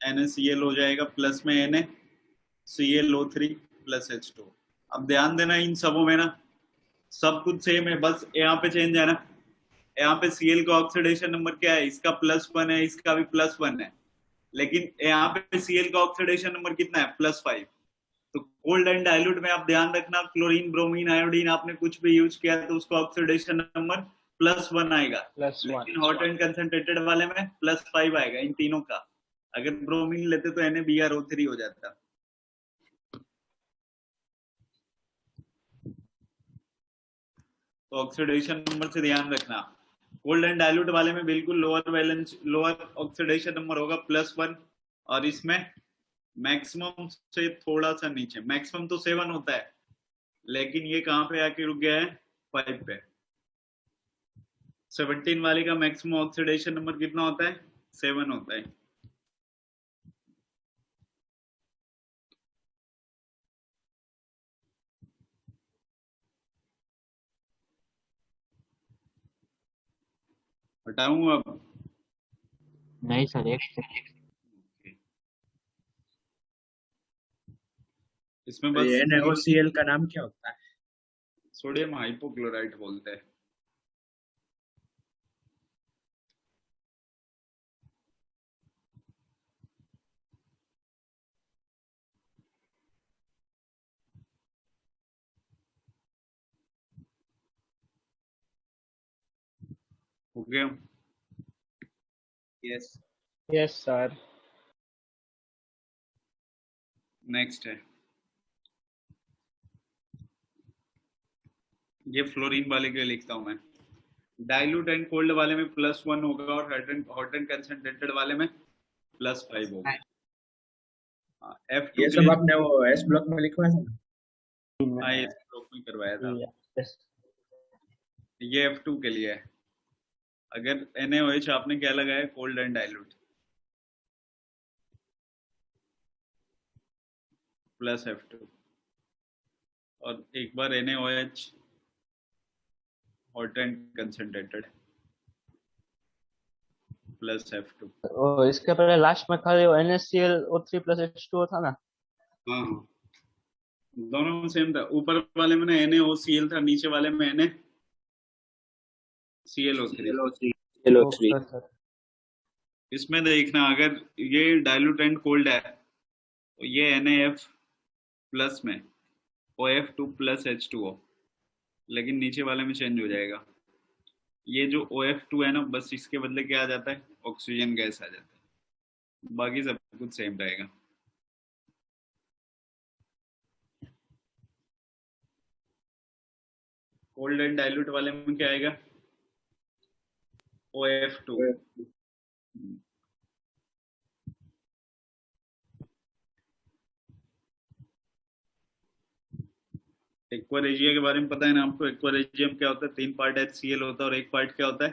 NaCl हो जाएगा प्लस में NaClO3 प्लस H2O। अब ध्यान देना इन सबों में ना सब कुछ सेम है, बस यहाँ पे चेंज है ना, यहाँ पे Cl का ऑक्सीडेशन नंबर क्या है, इसका +1 है, इसका भी +1 है, लेकिन यहाँ पे Cl का ऑक्सीडेशन नंबर कितना है, +5। तो कोल्ड एंड डाइल्यूट में आप ध्यान रखना, क्लोरीन ब्रोमीन आयोडीन आपने कुछ भी यूज किया तो उसका ऑक्सीडेशन नंबर +1 आएगा, लेकिन हॉट एंड कंसंट्रेटेड वाले में +5 आएगा इन तीनों का। अगर ब्रोमीन लेते तो NaBrO3 हो जाता। तो ऑक्सीडेशन नंबर से ध्यान रखना, कोल्ड एंड डाइल्यूट वाले में बिल्कुल लोअर ऑक्सीडेशन नंबर होगा +1, और इसमें मैक्सिमम से थोड़ा सा नीचे, मैक्सिमम तो 7 होता है, लेकिन ये कहाँ पे आके रुक गया है, 5 पे। 17 वाले का मैक्सिमम ऑक्सीडेशन नंबर कितना होता है, 7 होता है। हटाऊं अब, नहीं सर, एक इसमें तो ये बस NaOCl का नाम क्या होता है? सोडियम हाइपोक्लोराइट बोलते हैं। हो गया, यस यस सर। नेक्स्ट है, ये फ्लोरीन वाले के लिए लिखता हूं मैं, डाइल्यूट एंड कोल्ड वाले में +1 होगा, और हॉट एंड कंसंट्रेटेड वाले में +5 होगा। F2 ये के सब लिए, आपने वो S ब्लॉक में लिखवाया था ना? हाँ ये ब्लॉक में करवाया था। यस ये F2 के लिए है। अगर NaOH आपने क्या लगाया, cold and dilute plus F2, और एक बार NaOH hot and concentrated plus F2। और इसके पहले लास्ट में खाली वो NaClO3 प्लस H2O था ना। हाँ हाँ, दोनों में सेम था, ऊपर वाले में NaOCl था, नीचे वाले में NaClO3। ClO3। सर इसमें देखना, अगर ये डाइल्यूट एंड कोल्ड है तो ये NaF प्लस में OF2 प्लस H2O, लेकिन नीचे वाले में चेंज हो जाएगा। ये जो OF2 है ना, बस इसके बदले क्या आ जाता है, ऑक्सीजन गैस आ जाता है, बाकी सब कुछ सेम रहेगा। कोल्ड एंड डाइल्यूट वाले में क्या आएगा, OF2। एक्वारेजिया के बारे में पता है ना आपको, एक्वारेजियम क्या होता है, 3 पार्ट HCl होता है और एक पार्ट क्या होता है,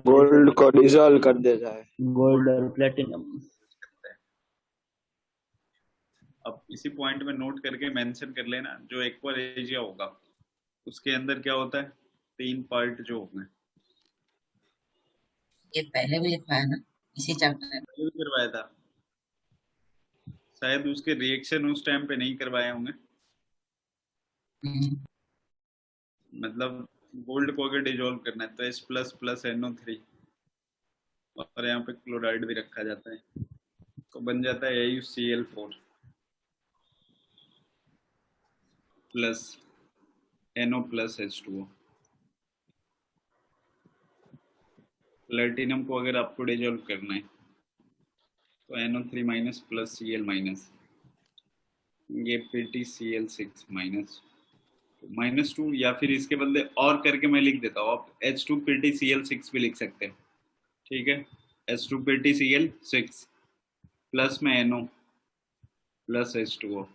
गोल्ड को डिसॉल्व कर देता है। गोल्ड और प्लेटिनम। अब इसी पॉइंट में नोट करके मेंशन कर लेना, जो एक्वारेजिया होगा उसके अंदर क्या होता है, 3 पार्ट जो होंगे। ये पहले भी लिखवाया ना इसी चैप्टर में। पहले भी करवाया था शायद, उसके रिएक्शन उस टाइम पे नहीं करवाए होंगे। मतलब गोल्ड को अगर डिजोल्व करना है तो H प्लस प्लस NO3, और यहाँ पे क्लोराइड भी रखा जाता है, तो बन जाता है AuCl4 plus NO plus H2O। Platinum को अगर आपको डिजोल्व करना है तो NO3 minus plus Cl minus, ये PtCl6 माइनस -2, या फिर इसके बदले और करके मैं लिख देता हूँ, आप H2PtCl6 भी लिख सकते हैं, ठीक है। H2PtCl6 प्लस में NO प्लस H2O,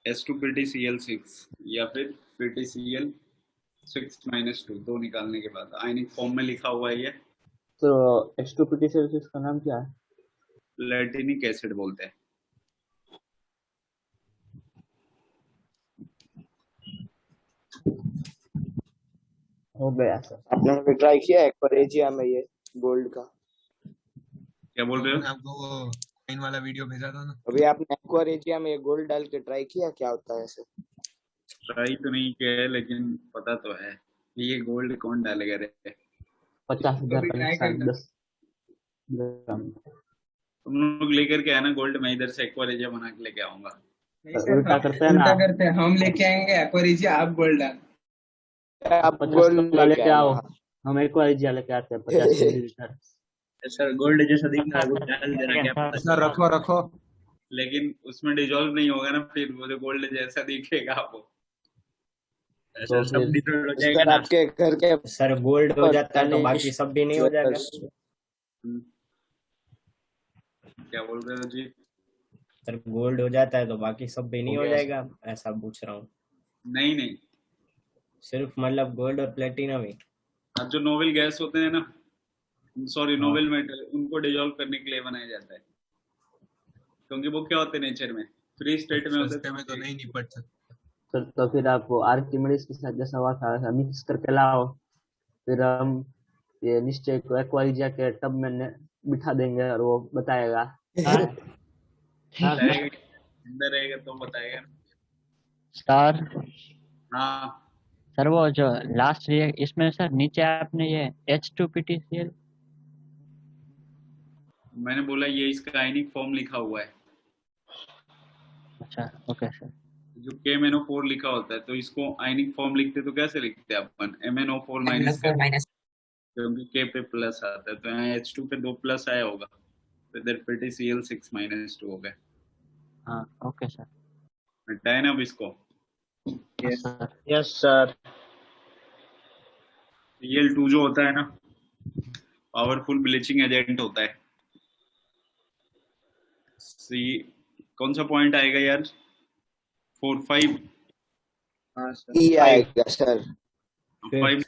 H2PtCl6 या फिर PtCl6 -2, दो निकालने के बाद आयनिक फॉर्म में लिखा हुआ है ये। तो H2PtCl6 का नाम क्या है? लैटिनिक एसिड बोलते हैं। हो गया सर। आपने कभी ट्राई किया है एक्वारेजिया में ये गोल्ड का? क्या बोल रहे हो? मैंने आपको वो कॉइन वाला वीडियो भेजा था ना। अभी आपने एक्वारेजिया में ये गोल्ड डाल के ट्राई किया, क्या होता है ऐसे? ट्राई तो नहीं किया है, लेकिन पता तो है ये गोल्ड कौन डालेगा रे। 50,000 का ट्राई नुकसान करना। 10 ग्राम। तुम लोग लेकर के आना गोल्ड, मैं इधर से एक्वारेजिया बना के लेके आऊंगा। नहीं सर, उल्टा करते हैं ना उल्टा आप। करते हैं, हम लेके आएंगे एक्वारिजिया, आप गोल्ड डाल। आप 50 गोल्ड का लेके लेके आओ, आना। हम एक्वारिजिया लेके आते हैं 50 मिलीलीटर। सर गोल्ड जैसा दिख रहा है वो डाल देना, क्या पता। सर रखो रखो। लेकिन उसमें डिजोल्व नहीं होगा ना, फिर वो जो गोल्ड जैसा दिखेगा वो। तो सब फिर डिसऑर्डर हो जाएगा सर ना। आपके घर के सर गोल्ड हो जाता है तो तनिष बाकी सब भी नहीं हो जाएगा? हम्म, क्या बोल रहे हो जी? सर गोल्ड हो जाता है तो बाकी सब भी नहीं हो हो गया जाएगा, ऐसा पूछ रहा हूँ। नहीं नहीं, सिर्फ मतलब गोल्ड और प्लेटिनम ही? अब जो नोबेल गैस होते हैं ना, सॉरी हाँ। नोबेल मेटल, उनको डिजोल्व करने के लिए बनाया जाता है, क्योंकि वो क्या होते हैं नेचर में, फ्री स्टेट में होते सस्ते में तो हैं। नहीं निपट सकते। सर तो फिर आप वो आर्किमिडीज के साथ जैसा हुआ था ऐसा मिक्स करके लाओ, फिर हम ये निश्चय को एक्वारिजिया के टब में बिठा देंगे और वो बताएगा। बताएगा, अंदर रहेगा तो बताएगा। सर हाँ सर वो जो लास्ट इसमें सर नीचे आपने ये H2PtCl, मैंने बोला ये इसका आयनिक फॉर्म लिखा हुआ है, अच्छा ओके सर। जो KMnO4 लिखा होता है, तो इसको आयनिक फॉर्म लिखते तो कैसे लिखते हैं अपन, MnO4 माइनस, NO4 माइनस। क्योंकि K पे प्लस आता है, तो यहाँ H2 पे 2 प्लस आया होगा, तो इधर PtCl6 -2 हो गया। हाँ ओके सर। मिटाए ना अब इसको। Yes sir. Cl2 जो होता है ना, पावरफुल ब्लीचिंग एजेंट होता है। सी कौन सा पॉइंट आएगा यार, 4 5 हाँ सर। ई आएगा sir. 5।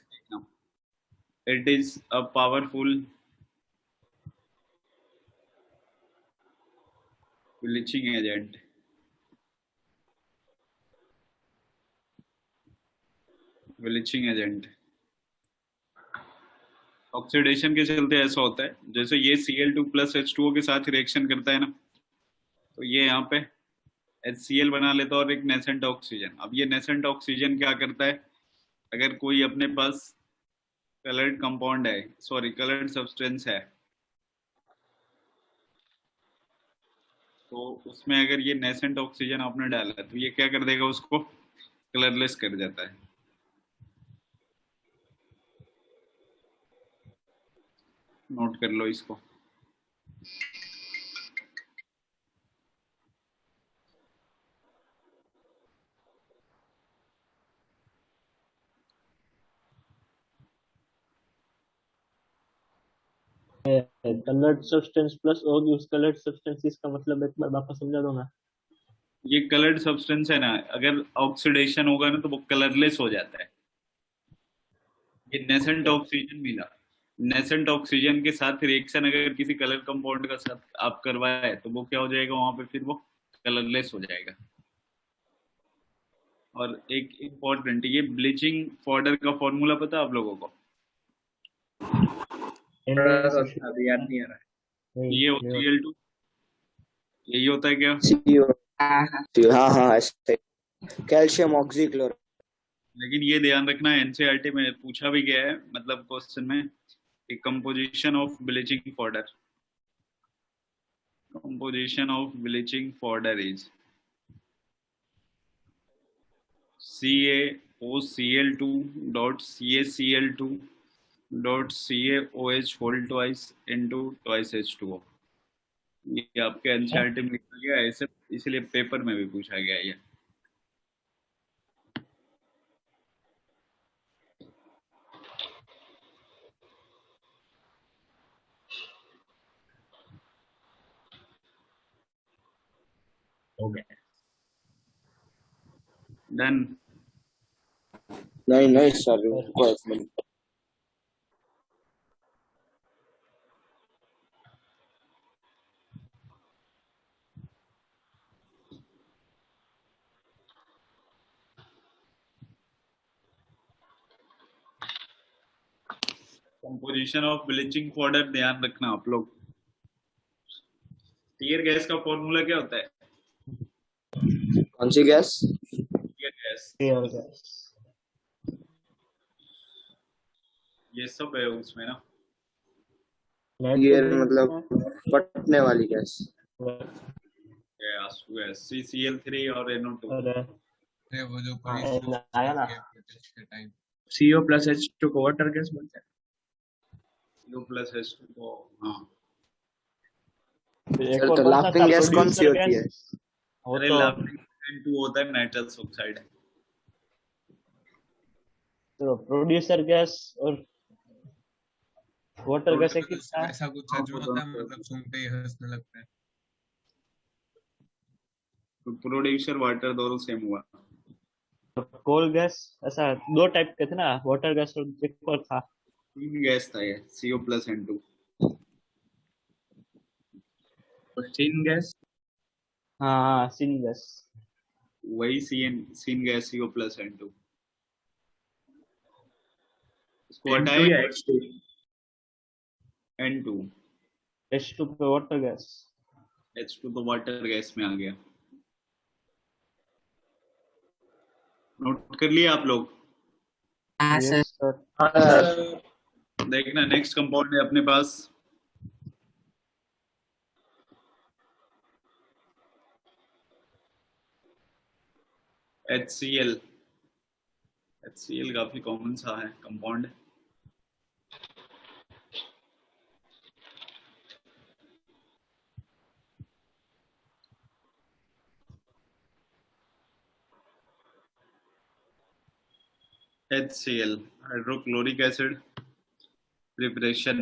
It is a powerful bleaching agent. Bleaching agent oxidation के चलते ऐसा होता है, जैसे ये Cl2 प्लस H2O के साथ रिएक्शन करता है ना, तो ये यहाँ पे HCl बना लेता है और एक नेसेंट ऑक्सीजन। अब ये नेसेंट ऑक्सीजन क्या करता है, अगर कोई अपने पास कलर्ड कंपाउंड है, सॉरी कलर्ड सब्सटेंस है, तो उसमें अगर ये नेसेंट ऑक्सीजन आपने डाला तो ये क्या कर देगा, उसको कलरलेस कर देता है। नोट कर लो इसको। कलर्ड सब्सटेंस प्लस होगी उस कलर्ड सब्सटेंस का मतलब एक बार वापस समझा दो ना। ये कलर्ड सब्सटेंस है ना, अगर ऑक्सीडेशन होगा ना तो वो कलरलेस हो जाता है। ये नेसेंट ऑक्सीजन मिला, नेसेंट ऑक्सीजन के साथ रिएक्शन अगर किसी कलर कंपाउंड का साथ आप करवाए तो वो क्या हो जाएगा, वहां पे फिर वो कलरलेस हो जाएगा। और एक इम्पोर्टेंट, ये ब्लीचिंग पाउडर का फॉर्मूला पता है आप लोगों को? अभी याद नहीं आ रहा है। ये Cl2 यही होता है क्या? हाँ हाँ ऐसे कैल्शियम ऑक्सीक्लोराइड। लेकिन ये ध्यान रखना, NCERT में पूछा भी गया है, मतलब क्वेश्चन में, कि composition of bleaching powder, composition of bleaching powder is CaOCl2.CaCl2 dot CaOH whole twice into twice H2O। ये आपके एनसीईआरटी में लिखा गया है, ऐसे इसलिए पेपर में भी पूछा गया है ये। हो गया। डन। नहीं नहीं सर, रुको एक minute. Composition of bleaching powder ध्यान रखना आप लोग। टीयर गैस का फॉर्मूला क्या होता है? कौन सी gas? Tear gas. Tear gas. ये सब है उसमें ना। ये मतलब फटने वाली गैस। गैस गैस CCl3 और NO2। अरे वो जो पूरी आया ना। प्रोजेक्ट के टाइम CO प्लस H2 को वाटर गैस बोलते हैं। CO प्लस H2 को, हाँ। सर तो लाफिंग गैस कौन सी होती है? अरे लाफिंग N2 होता है नाइट्रस ऑक्साइड। तो प्रोड्यूसर गैस और वाटर गैस एक ही था। ऐसा कुछ सच में होता है, मतलब सुनते ही हंसने लगता है। तो प्रोड्यूसर वाटर दोनों सेम हुआ। कोल गैस ऐसा दो टाइप के थे ना, वाटर गैस और एक और था। तीन गैस था ये, CO प्लस N2। सीन गैस। हाँ सीन गैस। वही सीन गैस CO प्लस N2। इसको N2 हटाए या H2? N2। H2 पे वाटर गैस। H2 तो वाटर गैस में आ गया। नोट कर लिया आप लोग? हाँ सर। देखना नेक्स्ट कंपाउंड है अपने पास HCl। HCl काफी कॉमन सा है compound. HCl hydrochloric acid preparation.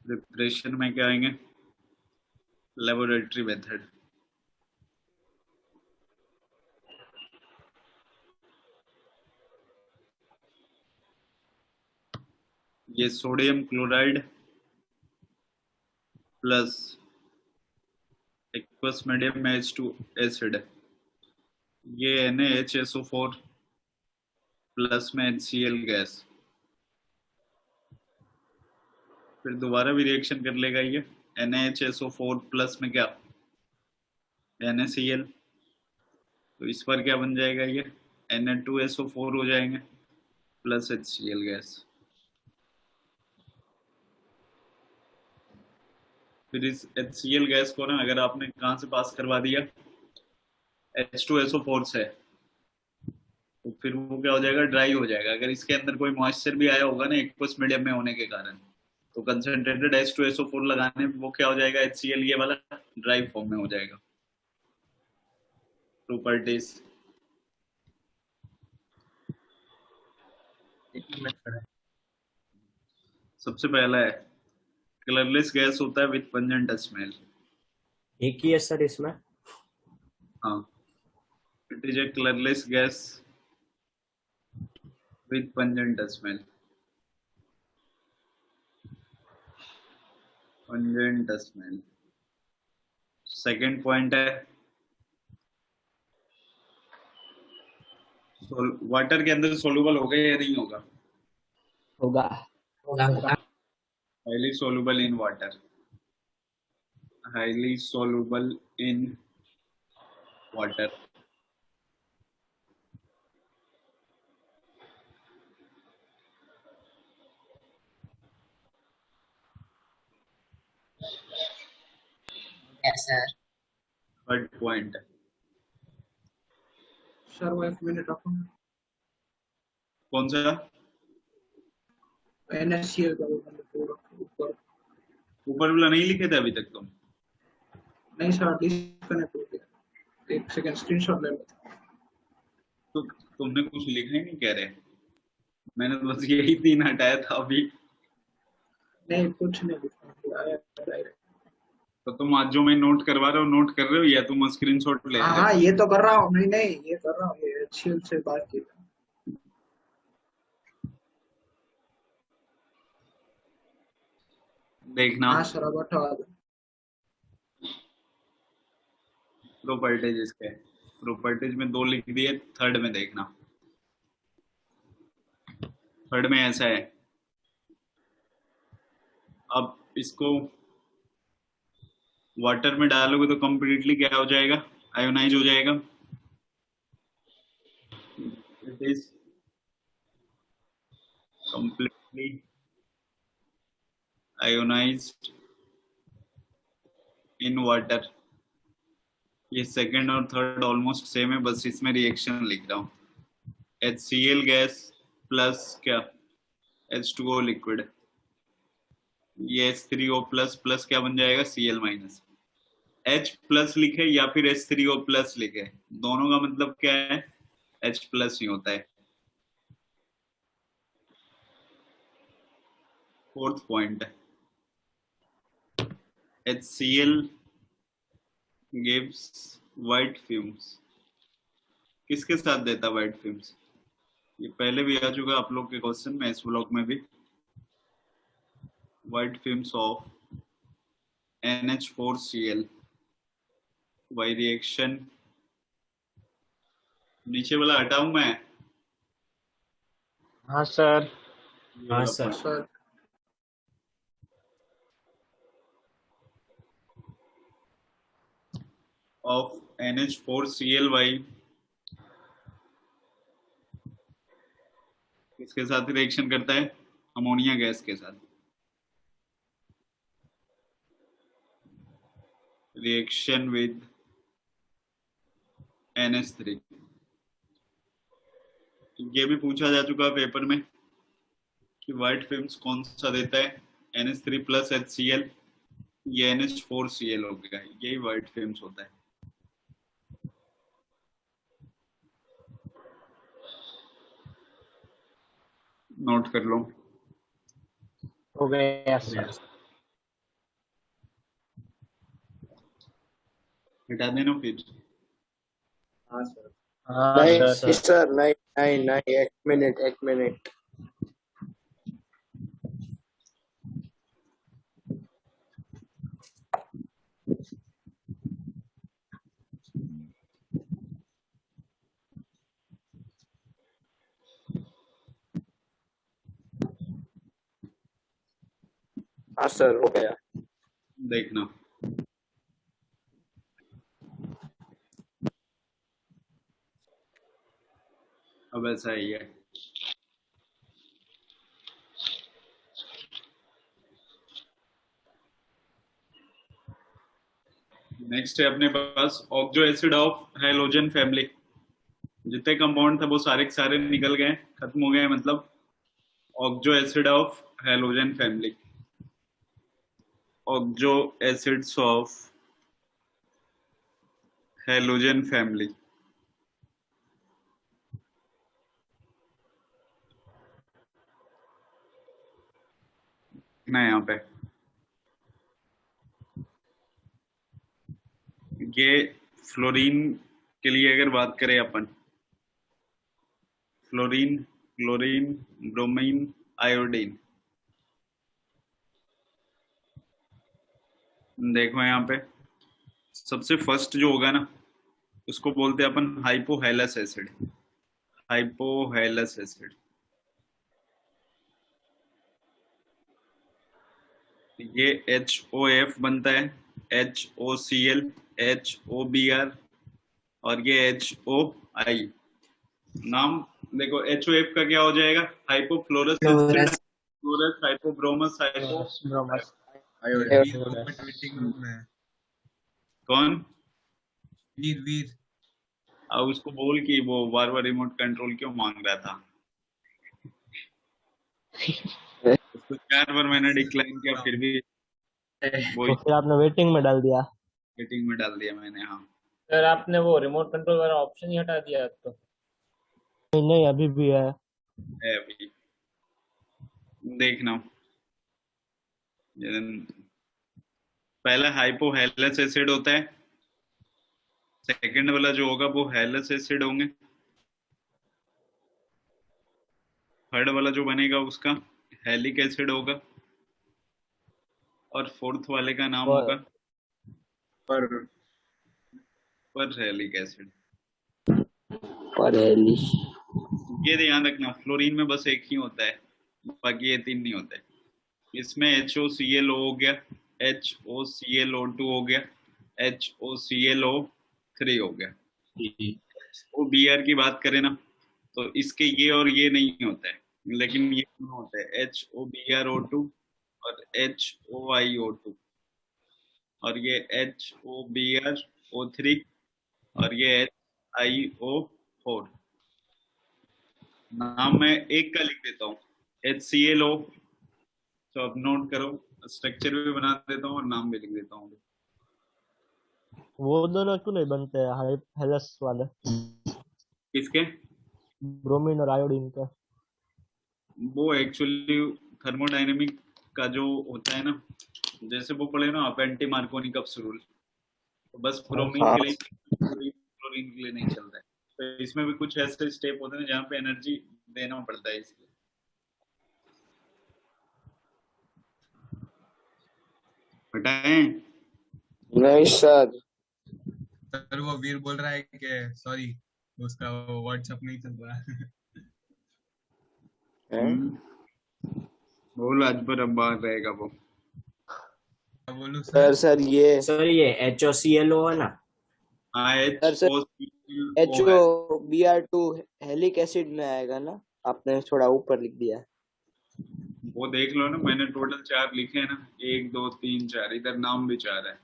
Preparation में क्या आएंगे? Laboratory method. ये sodium chloride plus aqueous medium में H2 एसिड, ये NaHSO4 प्लस में HCl गैस। फिर दोबारा भी रिएक्शन कर लेगा ये NaHSO4 प्लस में क्या NaCl, तो इस पर क्या बन जाएगा ये Na2SO4 हो जाएंगे प्लस HCl गैस। फिर इस HCl गैस को ना अगर आपने कहाँ से पास करवा दिया H2SO4 से, तो फिर वो क्या हो जाएगा? ड्राई हो जाएगा। अगर इसके अंदर कोई मॉइस्चर भी आया होगा ना एक्वस मीडियम में होने के कारण, तो कंसंट्रेटेड H2SO4 लगाने पे वो क्या हो जाएगा? HCl ये वाला ड्राई फॉर्म में हो जाएगा। प्रॉपर्टीज सबसे पहला है कलरलेस गैस होता है विद पंजेंट स्मेल। एक ही है सर इसमें। हाँ, it is a colourless gas with pungent smell. Pungent smell. Second point है वाटर के अंदर सोल्यूबल होगा या नहीं होगा? होगा। Highly soluble in water. Highly soluble in water. Yes, sir. Third point sir वो 1 मिनट रखो। कौन सा? NaCl का वो पूरा ऊपर। ऊपर वाला नहीं लिखे थे अभी तक तुम? नहीं सर, डिस्कनेक्ट हो गया। 1 सेकंड स्क्रीनशॉट ले लो। तो तुमने कुछ लिखा ही नहीं कह रहे? मैंने तो बस यही 3 हटाया था अभी। नहीं कुछ नहीं लिखा आया डायरेक्ट। तो तुम आज जो मैं नोट करवा रहा हूँ नोट कर रहे हो या तुम स्क्रीनशॉट ले रहे हो? हाँ ये तो कर रहा हूँ। नहीं नहीं ये कर रहा हूँ, ये HCl से बात की। देखना हाँ सर अब हटा दो। प्रॉपर्टीज के प्रॉपर्टीज में 2 लिख दिए, थर्ड में देखना। थर्ड में ऐसा है, अब इसको वाटर में डालोगे तो कंप्लीटली क्या हो जाएगा? आयोनाइज हो जाएगा। It is completely ionised in water. ये सेकंड और थर्ड ऑलमोस्ट सेम है, बस इसमें रिएक्शन लिख रहा हूँ। HCl गैस प्लस क्या H2O लिक्विड, ये H3O प्लस प्लस क्या बन जाएगा? Cl minus. H प्लस लिखे या फिर H3O प्लस लिखे, दोनों का मतलब क्या है? H प्लस ही होता है। Fourth point, HCl gives white fumes। किसके साथ देता व्हाइट फ्यूम्स? ये पहले भी आ चुका आप लोग के क्वेश्चन में, इस ब्लॉक में भी। White fumes of NH4Cl by reaction, नीचे वाला हटाऊं मैं? हाँ सर। हाँ sir. Sir of NH4Cl by किसके साथ रिएक्शन करता है? अमोनिया गैस के साथ। Reaction with NH3। ये भी पूछा जा चुका है पेपर में कि व्हाइट फिल्म्स कौन सा देता है? NH3 प्लस HCl, ये NH4Cl हो गया, यही व्हाइट फिल्म्स होता है। नोट कर लो। हो गया सर। हटा देना फिर। हाँ सर। हाँ नहीं सर। सर, नहीं नहीं नहीं, 1 मिनट। हाँ सर हो गया। देखना अब ऐसा ही है। नेक्स्ट है अपने पास oxo acid of halogen family. जितने कंपाउंड थे वो सारे के सारे निकल गए, खत्म हो गए, मतलब oxo acid of halogen family. Oxo acids of halogen family. ना यहाँ पे ये फ्लोरीन के लिए अगर बात करें अपन, फ्लोरीन, क्लोरीन, ब्रोमीन, आयोडीन। देखो यहाँ पे सबसे फर्स्ट जो होगा ना उसको बोलते हैं अपन हाइपोहेलस एसिड। Hypohalous acid. ये HOF बनता है, HOCl, HOBr और ये HOI। नाम देखो, HOF का क्या हो जाएगा? Hypofluorous acid, fluoresce, हाइपोब्रोमस, ब्रोमस। Meeting room में है। कौन? वीर वीर अब उसको बोल कि वो बार बार रिमोट कंट्रोल क्यों मांग रहा था। उसको 4 बार मैंने डिक्लाइन किया, फिर भी वो तो फिर आपने वेटिंग में डाल दिया। मीटिंग में डाल दिया मैंने। हाँ सर आपने वो रिमोट कंट्रोल वाला ऑप्शन ही हटा दिया अब तो। नहीं नहीं, अभी भी है। अभी देखना, पहला हाइपोहेलस एसिड होता है, सेकंड वाला जो होगा वो हेलस एसिड होंगे, थर्ड वाला जो बनेगा उसका हेलिक एसिड होगा, और फोर्थ वाले का नाम होगा पर हेलिक एसिड। ये ध्यान रखना, फ्लोरीन में बस एक ही होता है, बाकी ये 3 नहीं होते। इसमें HOCl हो गया, HOClO2 हो गया, HOClO3 हो गया। OBr की बात करें ना तो इसके ये और ये नहीं होता है, लेकिन ये होता है HOBrO2 और HOiO2, और ये HOBrO3 और ये HiO4। नाम मैं एक का लिख देता हूँ, HClO, तो अब नोट करो, स्ट्रक्चर भी बना देता हूँ और नाम भी लिख देता हूँ। वो दोनों क्यों नहीं बनते हैं हेलस वाले? किसके? ब्रोमीन और आयोडीन के। वो एक्चुअली थर्मोडायनेमिक का जो होता है ना, जैसे वो पढ़े ना आप एंटी मार्कोनी कप्स रूल, तो बस ब्रोमीन के लिए, क्लोरीन के लिए नहीं चलता है। तो इसमें भी कुछ ऐसे स्टेप होते हैं जहाँ पे एनर्जी देना पड़ता है, इसलिए। हटाएं? नहीं सर। सर वो वीर बोल रहा है कि सॉरी उसका व्हाट्सएप नहीं चल रहा है। बोल, आज पर अब बाहर रहेगा वो। बोलूं सर ये HOClO है ना? HOBr2 हेलिक एसिड में आएगा ना, आपने थोड़ा ऊपर लिख दिया। वो देख लो ना, मैंने टोटल 4 लिखे हैं ना, 1 2 3 4, इधर नाम भी 4 है।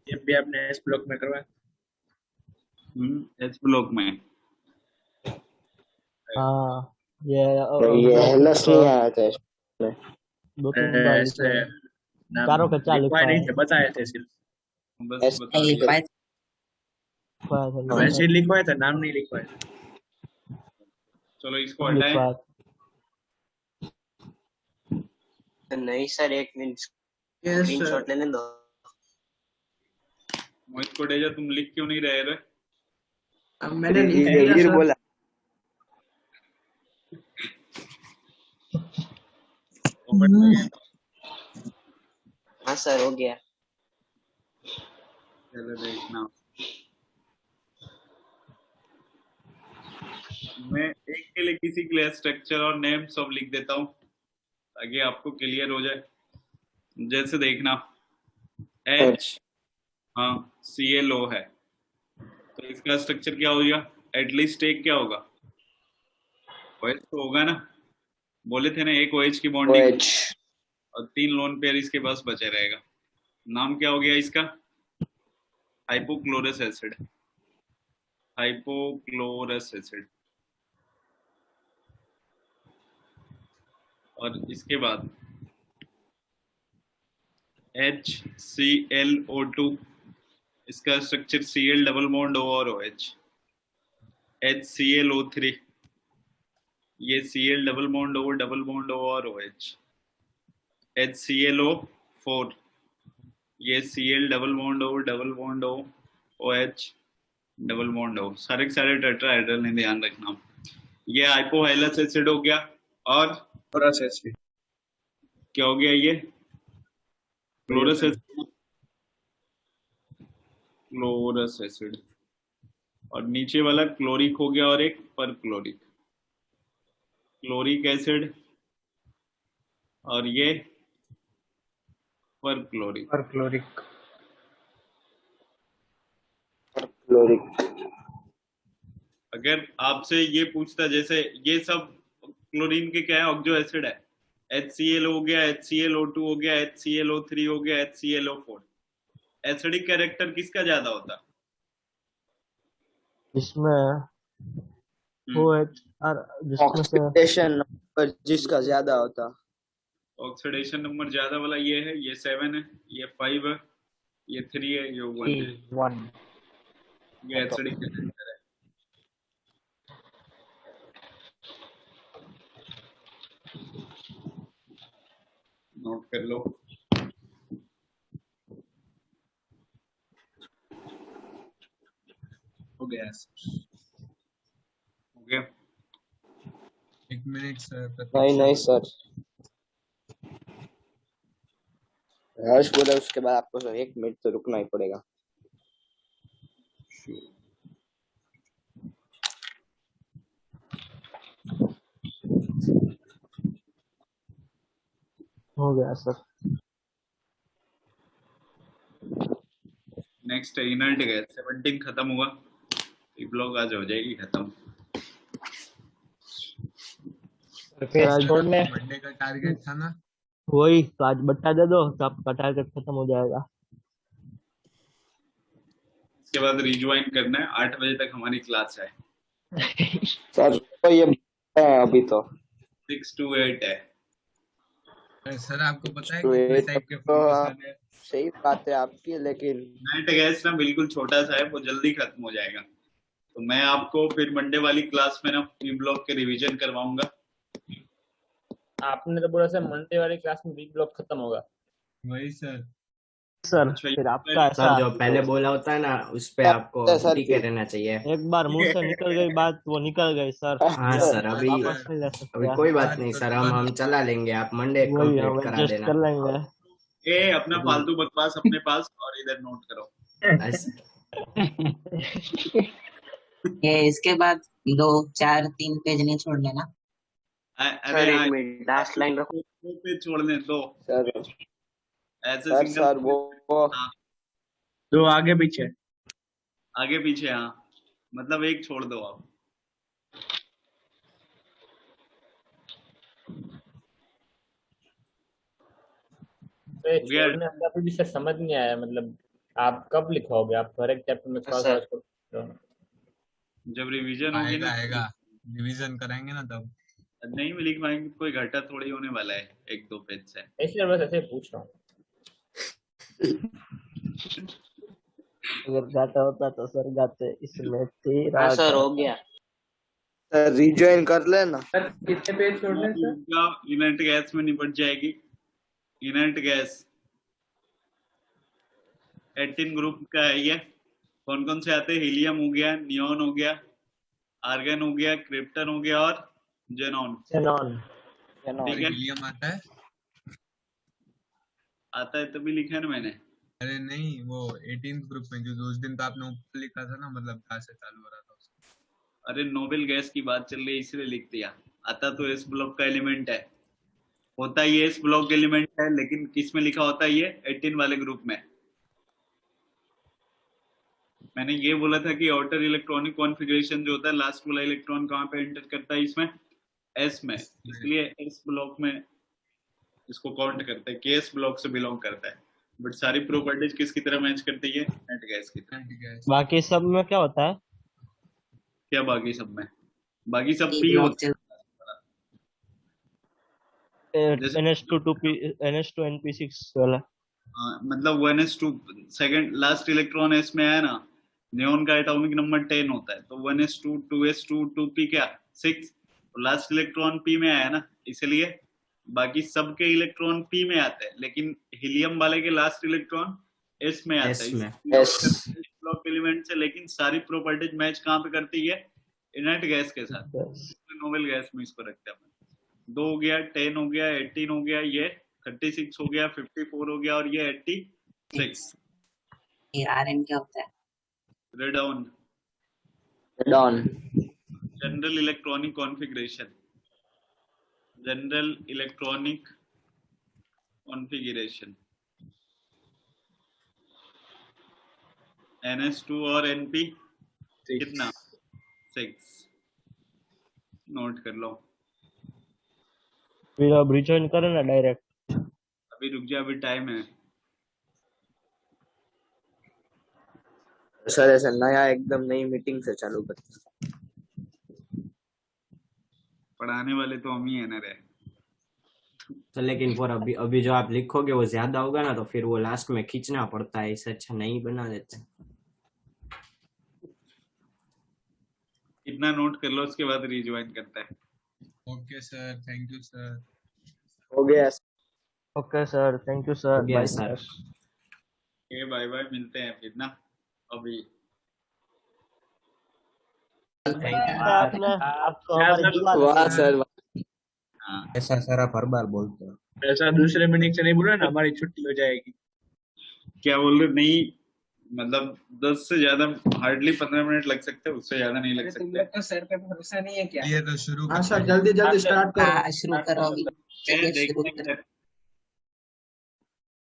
ये भी आपने एस ब्लॉक में करवाया? एच ब्लॉक में। हाँ ये हेलस नहीं आया था इसमें। 2-3 बार लिखे हैं। चारों के 4 लिखा है। बताए थे सिर्फ, बस बता दिया। वैसे लिखवाया था, नाम नहीं लिखवाया। चलो इसको हटाएं। नहीं सर, एक मिनट स्क्रीनशॉट लेने दो। मोहित कोटेजा, तुम लिख क्यों नहीं रहे रे? मैंने लिख दिया बोला। हाँ सर, हो गया। चलो देखना, मैं एक के लिए किसी के लिए स्ट्रक्चर और नेम सब लिख देता हूँ ताकि आपको क्लियर हो जाए। जैसे देखना, H हाँ ClO है, तो इसका स्ट्रक्चर क्या हो गया? एटलीस्ट एक क्या होगा? OH तो होगा ना, बोले थे ना, एक OH की बॉन्डिंग और 3 लोन पेयर इसके पास बचे रहेगा। नाम क्या हो गया इसका? Hypochlorous acid. Hypochlorous acid. और इसके बाद HClO2, इसका structure Cl double bond O और OH। HClO3, ये Cl double bond O double bond O और OH। HClO4, ये Cl double bond O double bond O OH double bond O। सारे के सारे टेट्राहेड्रल ने, ध्यान रखना। ये हाइपोहाइलस एसिड हो गया, और क्लोरस एसिड क्या हो गया? ये क्लोरस एसिड। क्लोरस एसिड, और नीचे वाला क्लोरिक हो गया और एक पर क्लोरिक। क्लोरिक एसिड और ये पर क्लोरिक। क्लोरिक। अगर आपसे ये पूछता जैसे ये सब क्लोरीन के क्या है, ऑक्सो एसिड है, HCl हो गया, HClO2 हो गया, HClO3 हो गया, HClO4, एसिडिक कैरेक्टर किसका ज्यादा होता? इसमें OH जिसमें से ऑक्सीडेशन नंबर जिसका ज्यादा होता, ऑक्सीडेशन नंबर ज्यादा वाला ये है, ये 7 है, ये 5 है, ये 3 है, ये 1 है, 1 ये एसिडिक कैरेक्टर है। नोट कर लो। हो गया सर। हो गया। 1 मिनट सर। नहीं सर, हर्ष बोला उसके बाद आपको सर 1 मिनट तो रुकना ही पड़ेगा। हो गया सर। नेक्स्ट है इनर्ट गैस, 17 खत्म हुआ, ये ब्लॉग आज हो जाएगी खत्म। छोड़ने मंडे का टारगेट था ना, वही तो आज बट्टा दे दो तो आपका टारगेट खत्म हो जाएगा। इसके बाद रिज्वाइन करना है, 8 बजे तक हमारी क्लास है। सर तो ये अभी तो 6 to 8 है। सर आपको पता है कितने टाइप के फॉर्मेशन है? सही बात है आपकी, लेकिन इनर्ट गैस ना बिल्कुल छोटा सा है, वो जल्दी खत्म हो जाएगा। तो मैं आपको फिर मंडे वाली क्लास में ना बी ब्लॉक के रिवीजन करवाऊंगा। आपने तो बोला सर मंडे वाली क्लास में बी ब्लॉक खत्म होगा। वही सर। सर फिर आपका सर जो पहले बोला होता है ना उस पे आपको टिके रहना चाहिए। एक बार मुंह से निकल गई बात वो निकल गई सर। हाँ सर, अभी वापस नहीं ले सकते। अभी कोई बात नहीं सर, हम चला लेंगे, आप मंडे कंप्लीट करा एडजस्ट देना। कर लेंगे। ए अपना फालतू बकवास अपने पास और इधर नोट करो। ये इसके बाद 2 4 3 पेज नहीं छोड़ लेना। अरे एक मिनट, लास्ट लाइन रखो। 2 पेज छोड़ने दो सर ऐसे सर सिंगल। सर वो दो आगे पीछे आगे पीछे, हाँ मतलब एक छोड़ दो आप। छोड़ने का अभी भी सर समझ नहीं आया, मतलब आप कब लिखवाओगे? आप हर एक चैप्टर में थोड़ा जब रिवीजन होगी ना आएगा रिवीजन कराएंगे ना तब। नहीं भी लिख पाएंगे, कोई घाटा थोड़ी होने वाला है 1-2 पेज से। इसलिए बस ऐसे पूछ रहा हूँ। अगर घाटा होता तो सर गाते इसमें तेरा। हाँ सर हो गया। सर रिज्वाइन कर लेना। सर कितने पेज छोड़ने सर? इनर्ट गैस में निपट जाएगी। इनर्ट गैस 18 ग्रुप का है ये। कौन कौन से आते हैं? हीलियम हो गया, नियोन हो गया, आर्गन हो गया, क्रिप्टन हो गया और जेनॉन। ठीक है, हीलियम आता है? आता है तभी लिखा है ना मैंने। अरे नहीं, वो 18th ग्रुप में जो उस दिन तो आपने ऊपर लिखा था ना, मतलब कहाँ से चालू हो रहा था उसका। अरे नोबेल गैस की बात चल रही है इसलिए लिख दिया। आता तो एस ब्लॉक का एलिमेंट है, होता ये एस ब्लॉक एलिमेंट है, लेकिन किस में लिखा होता है ये? 18 वाले ग्रुप में। मैंने ये बोला था कि आउटर इलेक्ट्रॉनिक कॉन्फ़िगरेशन जो होता है, लास्ट वाला इलेक्ट्रॉन कहाँ पे एंटर करता है? इसमें एस में, इसलिए एस ब्लॉक में इसको काउंट करते हैं कि एस ब्लॉक से बिलोंग करता है। बट सारी प्रॉपर्टीज किसकी तरह मैच करती है? नेट गैस की तरह। बाकी सब में क्या होता है? क्या बाकी सब में? बाकी सब पी होता है। NH2NP6 वाला। मतलब 1s2 second last electron S में आया ना, नियोन का एटॉमिक नंबर 10 होता है, तो 1s2 2s2 2p क्या 6, लास्ट इलेक्ट्रॉन p में आया ना, इसलिए बाकी सबके इलेक्ट्रॉन p में आते हैं, लेकिन हीलियम वाले के लास्ट इलेक्ट्रॉन s में आता है ब्लॉक एलिमेंट से। लेकिन सारी प्रॉपर्टीज मैच कहाँ पे करती है? इनर्ट गैस के साथ। नोबेल गैस में इसको रखते हैं। 2 हो गया, 10 हो गया, 18 हो गया, ये 36 हो गया, 54 हो गया और ये 86। ये आरएन क्या होता है? Radon. Radon general electronic configuration. General electronic configuration. NS2 और NP कितना 6 नोट कर लो। फिर अब रिजॉइन करो ना डायरेक्ट। अभी रुक जा, अभी टाइम है। सर ऐसा नया एकदम नई मीटिंग से चालू करते। पढ़ाने वाले तो हम ही है ना रे। तो लेकिन पर अभी जो आप लिखोगे वो ज्यादा होगा ना, तो फिर वो लास्ट में खींचना पड़ता है, इससे अच्छा नहीं बना देते। इतना नोट कर लो, उसके बाद रिज्वाइन करता है। Okay sir, thank you sir. हो गया। Okay sir, thank you sir, bye sir. Okay bye bye, मिलते हैं फिर ना अभी। आपने आपको हमारी वाह सर। ऐसा सर आप हर बार बोलते हो। ऐसा दूसरे मीटिंग से नहीं बोला ना, हमारी छुट्टी हो जाएगी। क्या बोल रहे? नहीं मतलब 10 से ज्यादा हार्डली 15 मिनट लग सकते हैं, उससे ज्यादा नहीं लग सकते। तो सर पे भरोसा नहीं है क्या? ये तो शुरू हाँ सर, जल्दी जल्दी स्टार्ट करो। शुरू करो अभी।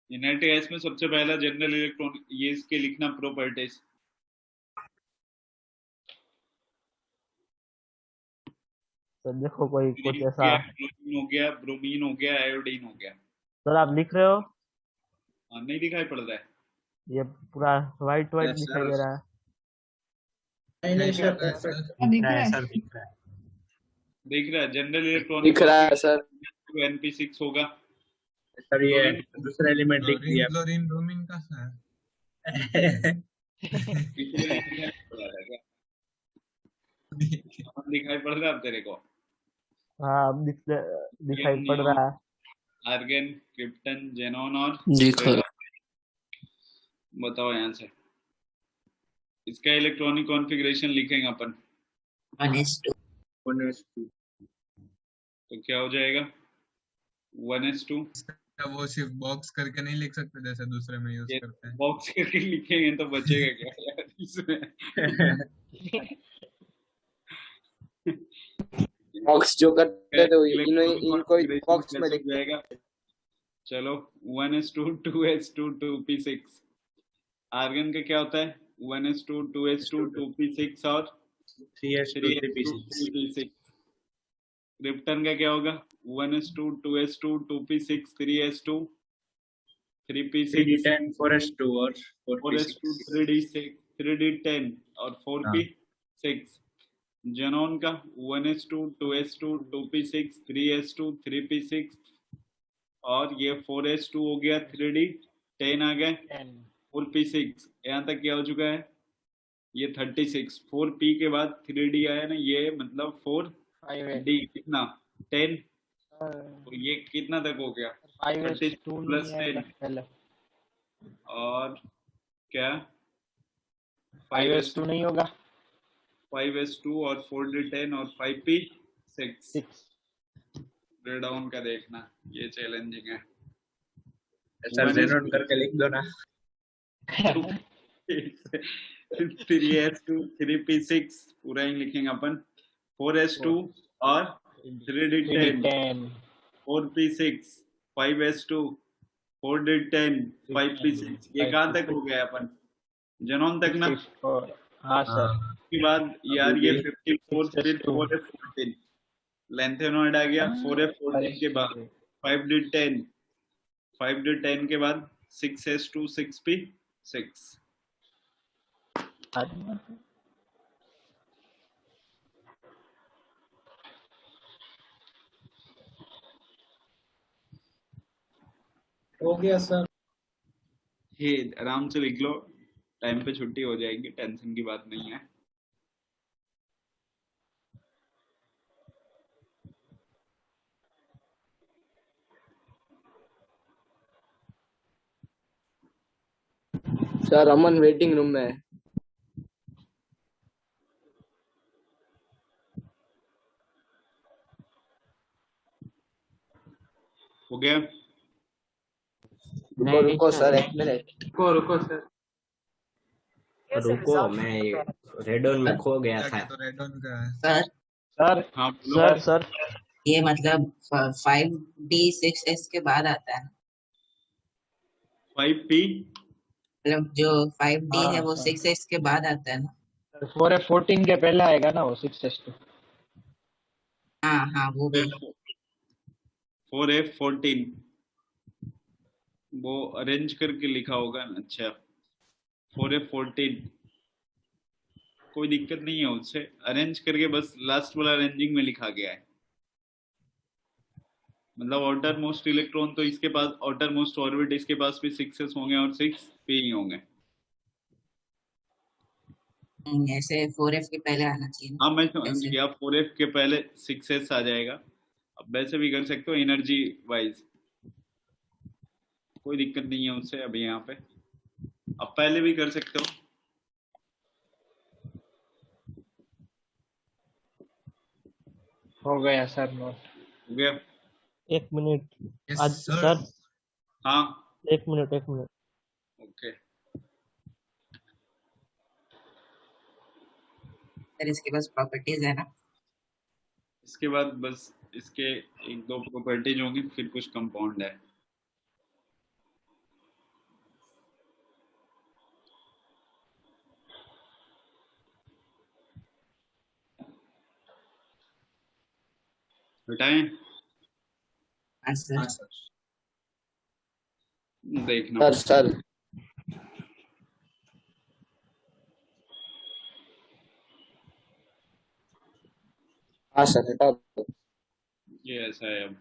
यूनाइटेड एस में सबसे पहला जनरल इलेक्ट्रॉनिक, ये इसके लिखना प्रॉपर्टीज। तो देखो कोई कुछ ऐसा हो गया, ब्रोमीन हो गया, आयोडीन हो गया। सर आप लिख रहे हो? नहीं दिखाई पड़ रहा है? ये पूरा वाइट वाइट दिखाई दे रहा है। नहीं सर, दिख रहा है सर, दिख रहा है। दिख रहा है जनरल इलेक्ट्रॉनिक दिख रहा है सर। NP6 होगा सर। ये दूसरा एलिमेंट लिख दिया। क्लोरीन ब्रोमीन का सर। दिखाई पड़ रहा है तेरे को? हाँ अब दिखाई पड़ रहा है। आर्गन, क्रिप्टन, जेनॉन और बताओ यहाँ से। इसका इलेक्ट्रॉनिक कॉन्फ़िगरेशन लिखेंगे अपन 1s2। तो क्या हो जाएगा 1s2। वो सिर्फ बॉक्स करके नहीं लिख सकते जैसे दूसरे में यूज करते हैं। बॉक्स करके लिखेंगे तो बचेगा क्या यार इसमें? बॉक्स जो करते थे इनको बॉक्स में लिख जाएगा। चलो 1s2 2s2 2p6। आर्गन का क्या होता है 1s2 2s2 2p6 और 3s2 3p6। क्रिप्टन का क्या होगा 1s2 2s2 2p6 3s2 3p6 3d10 4s2 और 4s2 3d6 3d10 और 4p6। जेनॉन का 1s2 2s2 2p6 3s2 3p6 और ये 4s2 हो गया 3d10 आ गया 4p6। यहाँ तक क्या हो चुका है ये 36। 4p के बाद 3d आया ना, ये मतलब 4d कितना 10। तो ये कितना तक हो गया 32 प्लस 10 और क्या 5s2 नहीं होगा 5s2 और 4d10 और 5p6। डाउन का देखना, ये चैलेंजिंग है। सर जेनोन करके लिख दो ना। 3s2 3p6 पूरा ही लिखेंगे अपन। 4s2 और 3d10 4p6 5s2 4d10 5p6। ये कहाँ तक हो गया अपन जेनॉन तक ना? हाँ सर। उसके बाद यार ये 54 फिर 4f14 लेंथेनॉइड आ गया। 4f14 के बाद 5d10 के बाद 6s2 6p6। हो गया सर। ये आराम से लिख लो, टाइम पे छुट्टी हो जाएगी, टेंशन की बात नहीं है। सर अमन वेटिंग रूम में है। हो गया? रुको सर एक मिनट। रुको सर। रुको, मैं रेडोन में खो गया था। तो रेडोन का है। सर हाँ सर ये मतलब 5d6s के बाद आता है 5p मतलब जो 5d है वो 6s के बाद आता है ना? 4F14 के पहले आएगा ना वो 6s2। हाँ हाँ वो भी 4F14 वो अरेंज करके लिखा होगा ना। अच्छा 4F14 कोई दिक्कत नहीं है उससे, अरेंज करके बस लास्ट वाला अरेंजिंग में लिखा गया है। मतलब आउटर मोस्ट इलेक्ट्रॉन तो इसके पास, आउटर मोस्ट ऑर्बिट इसके पास भी 6s होंगे और 6p होंगे। ऐसे 4F के पहले आना चाहिए। हाँ मैं समझ गया, 4F के पहले 6s आ जाएगा। अब वैसे भी कर सकते हो एनर्जी वाइज, कोई दिक्कत नहीं है उससे। अभी यहाँ पे अब पहले भी कर सकते हो। हो गया सर नोट। हो गया। 1 मिनट Yes, आज sir. सर हाँ 1 मिनट 1 मिनट। ओके। सर इसके पास प्रॉपर्टीज है ना। इसके बाद बस इसके एक दो प्रॉपर्टीज होंगी, फिर कुछ कंपाउंड है। बताएं हाँ सर। देखना। सर हाँ सर हटा दो। ये ऐसा है। अब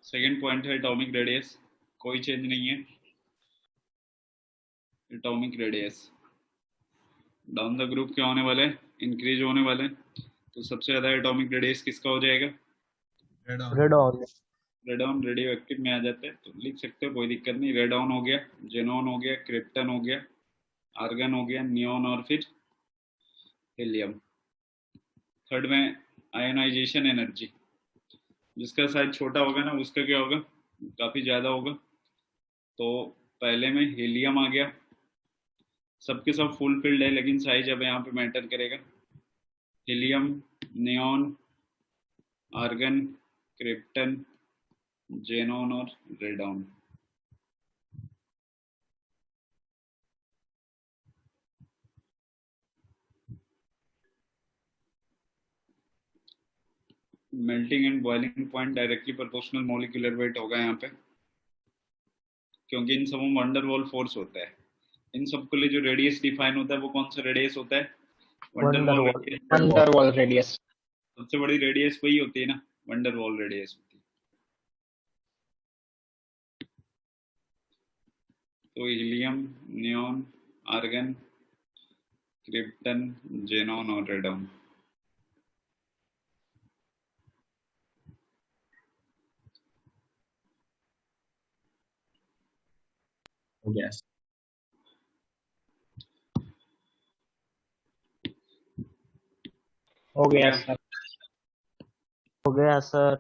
सेकंड पॉइंट है एटॉमिक रेडियस, कोई चेंज नहीं है। Atomic radius down the group क्या होने वाले, इंक्रीज होने वाले। तो सबसे ज्यादा एटॉमिक रेडियस किसका हो जाएगा? रेडॉन। रेडॉन रेडियो एक्टिव में आ जाते हैं तो लिख सकते हो, कोई दिक्कत नहीं। रेडॉन हो गया, जेनॉन हो गया, क्रिप्टन हो गया, आर्गन हो गया, नियोन और फिर हीलियम। थर्ड में आयोनाइजेशन एनर्जी, जिसका साइज छोटा होगा ना उसका क्या होगा, काफी ज्यादा होगा। तो पहले में हीलियम आ गया, सबके सब फुल फिल्ड है लेकिन साइज अब यहाँ पे मैटर करेगा। Helium, neon, argon, krypton, xenon और radon. Melting and boiling point directly proportional molecular weight होगा यहाँ पे, क्योंकि इन सब में वंडरवॉल फोर्स होता है। इन सब के लिए जो रेडियस डिफाइन होता है वो कौन सा रेडियस होता है? Van der Waals radius. सबसे बड़ी रेडियस वही होती है ना, वंडरवॉल रेडियस होती है। तो helium, neon, argon, krypton, xenon और रेडॉन। Yes. हो गया सर। हो गया सर।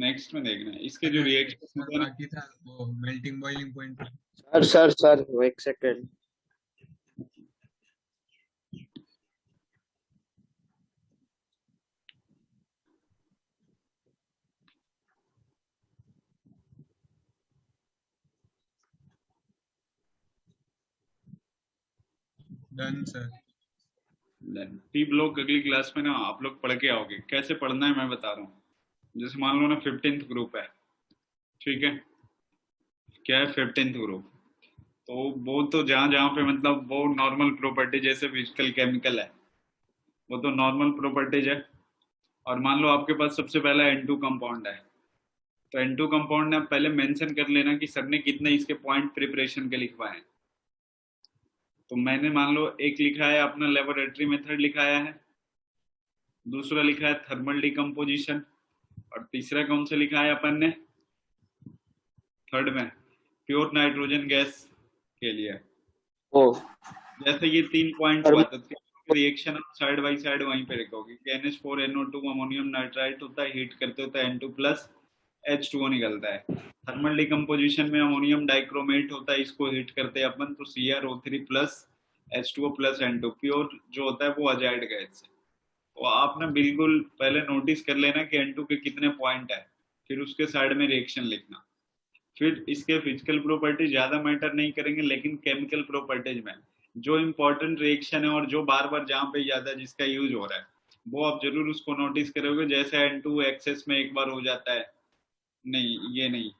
नेक्स्ट में देखना है इसके जो रिएक्शन होते हैं ना। बाकी था वो मेल्टिंग बॉइलिंग पॉइंट। सर एक second. Done sir. T block अगली क्लास में ना आप लोग पढ़ के आओगे। कैसे पढ़ना है मैं बता रहा हूँ। जैसे मान लो ना 15th ग्रुप है, ठीक है, क्या है 15th ग्रुप, तो वो तो जहाँ जहाँ पे मतलब वो नॉर्मल प्रॉपर्टी जैसे फिजिकल केमिकल है वो तो नॉर्मल प्रॉपर्टीज है। और मान लो आपके पास सबसे पहला N2 कंपाउंड है, तो N2 कंपाउंड ने पहले मेंशन कर लेना कि सर ने कितने इसके पॉइंट प्रिपरेशन के लिखवाए हैं। तो मैंने मान लो एक लिखा है अपना लेबोरेटरी मेथड लिखाया है, दूसरा लिखा है थर्मल डिकम्पोजिशन, और तीसरा कौन सा लिखा है अपन ने थर्ड में, प्योर नाइट्रोजन गैस के लिए। ओ जैसे ये 3 पॉइंट हुआ तो रिएक्शन आप साइड बाई साइड वहीं पे रखोगे कि NH4NO2 अमोनियम नाइट्राइट होता है, हीट करते होता है N2 प्लस H2O निकलता है। थर्मल डिकम्पोजिशन में अमोनियम डाइक्रोमेट होता है, इसको हीट करते हैं अपन तो CrO3 plus H2O plus N2, pure जो होता है वो अजाइड गैस है। वो आप ना बिल्कुल पहले नोटिस कर लेना कि N2 के कितने पॉइंट है, फिर उसके साइड में रिएक्शन लिखना। फिर इसके फिजिकल प्रॉपर्टी ज्यादा मैटर नहीं करेंगे, लेकिन केमिकल प्रॉपर्टीज में जो इम्पोर्टेंट रिएक्शन है और जो बार बार जहाँ पे ज्यादा जिसका यूज हो रहा है वो आप जरूर उसको नोटिस करोगे। जैसे N2 एक्सेस में एक बार हो जाता है, नहीं ये नहीं,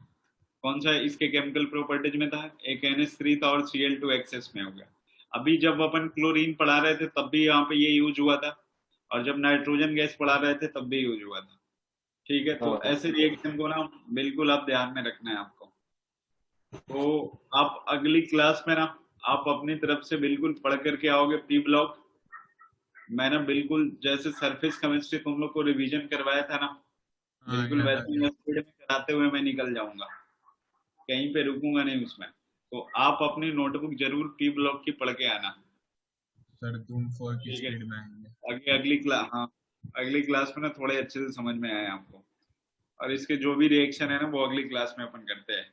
कौन सा इसके केमिकल प्रॉपर्टीज में था, एक NH3 था और Cl2 एक्सेस में हो गया। अभी जब अपन क्लोरीन पढ़ा रहे थे तब भी यहाँ पे ये यूज हुआ था, और जब नाइट्रोजन गैस पढ़ा रहे थे तब भी यूज हुआ था। ठीक है, तो ऐसे रिएक्शन को ना बिल्कुल आप ध्यान में रखना है आपको। तो आप अगली क्लास में ना आप अपनी तरफ से बिल्कुल पढ़ करके आओगे पी ब्लॉक। मैं ना बिल्कुल जैसे सरफेस केमिस्ट्री तुम लोग को रिवीजन करवाया था ना, बिल्कुल वैसे ही स्पीड में कराते हुए मैं निकल जाऊंगा, कहीं पे रुकूंगा नहीं उसमें। तो आप अपनी नोटबुक जरूर पी ब्लॉक की पढ़ के आना सर। तुम 4 की स्पीड में आएंगे अगली क्लास। हाँ, अगली क्लास में ना थोड़े अच्छे से समझ में आए आपको, और इसके जो भी रिएक्शन है ना वो अगली क्लास में अपन करते हैं।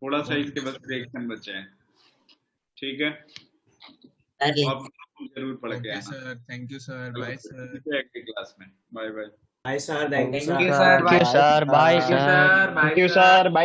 थोड़ा सा इसके बस रिएक्शन बचे हैं। ठीक है, आप जरूर पढ़ के आना sir. Thank you sir, bye sir. अगली क्लास में bye bye. Bye sir, thank you Thank you, sir, sir. Bye. Sir, bye Thank you, sir. sir. Bye, thank you sir. Sir, bye.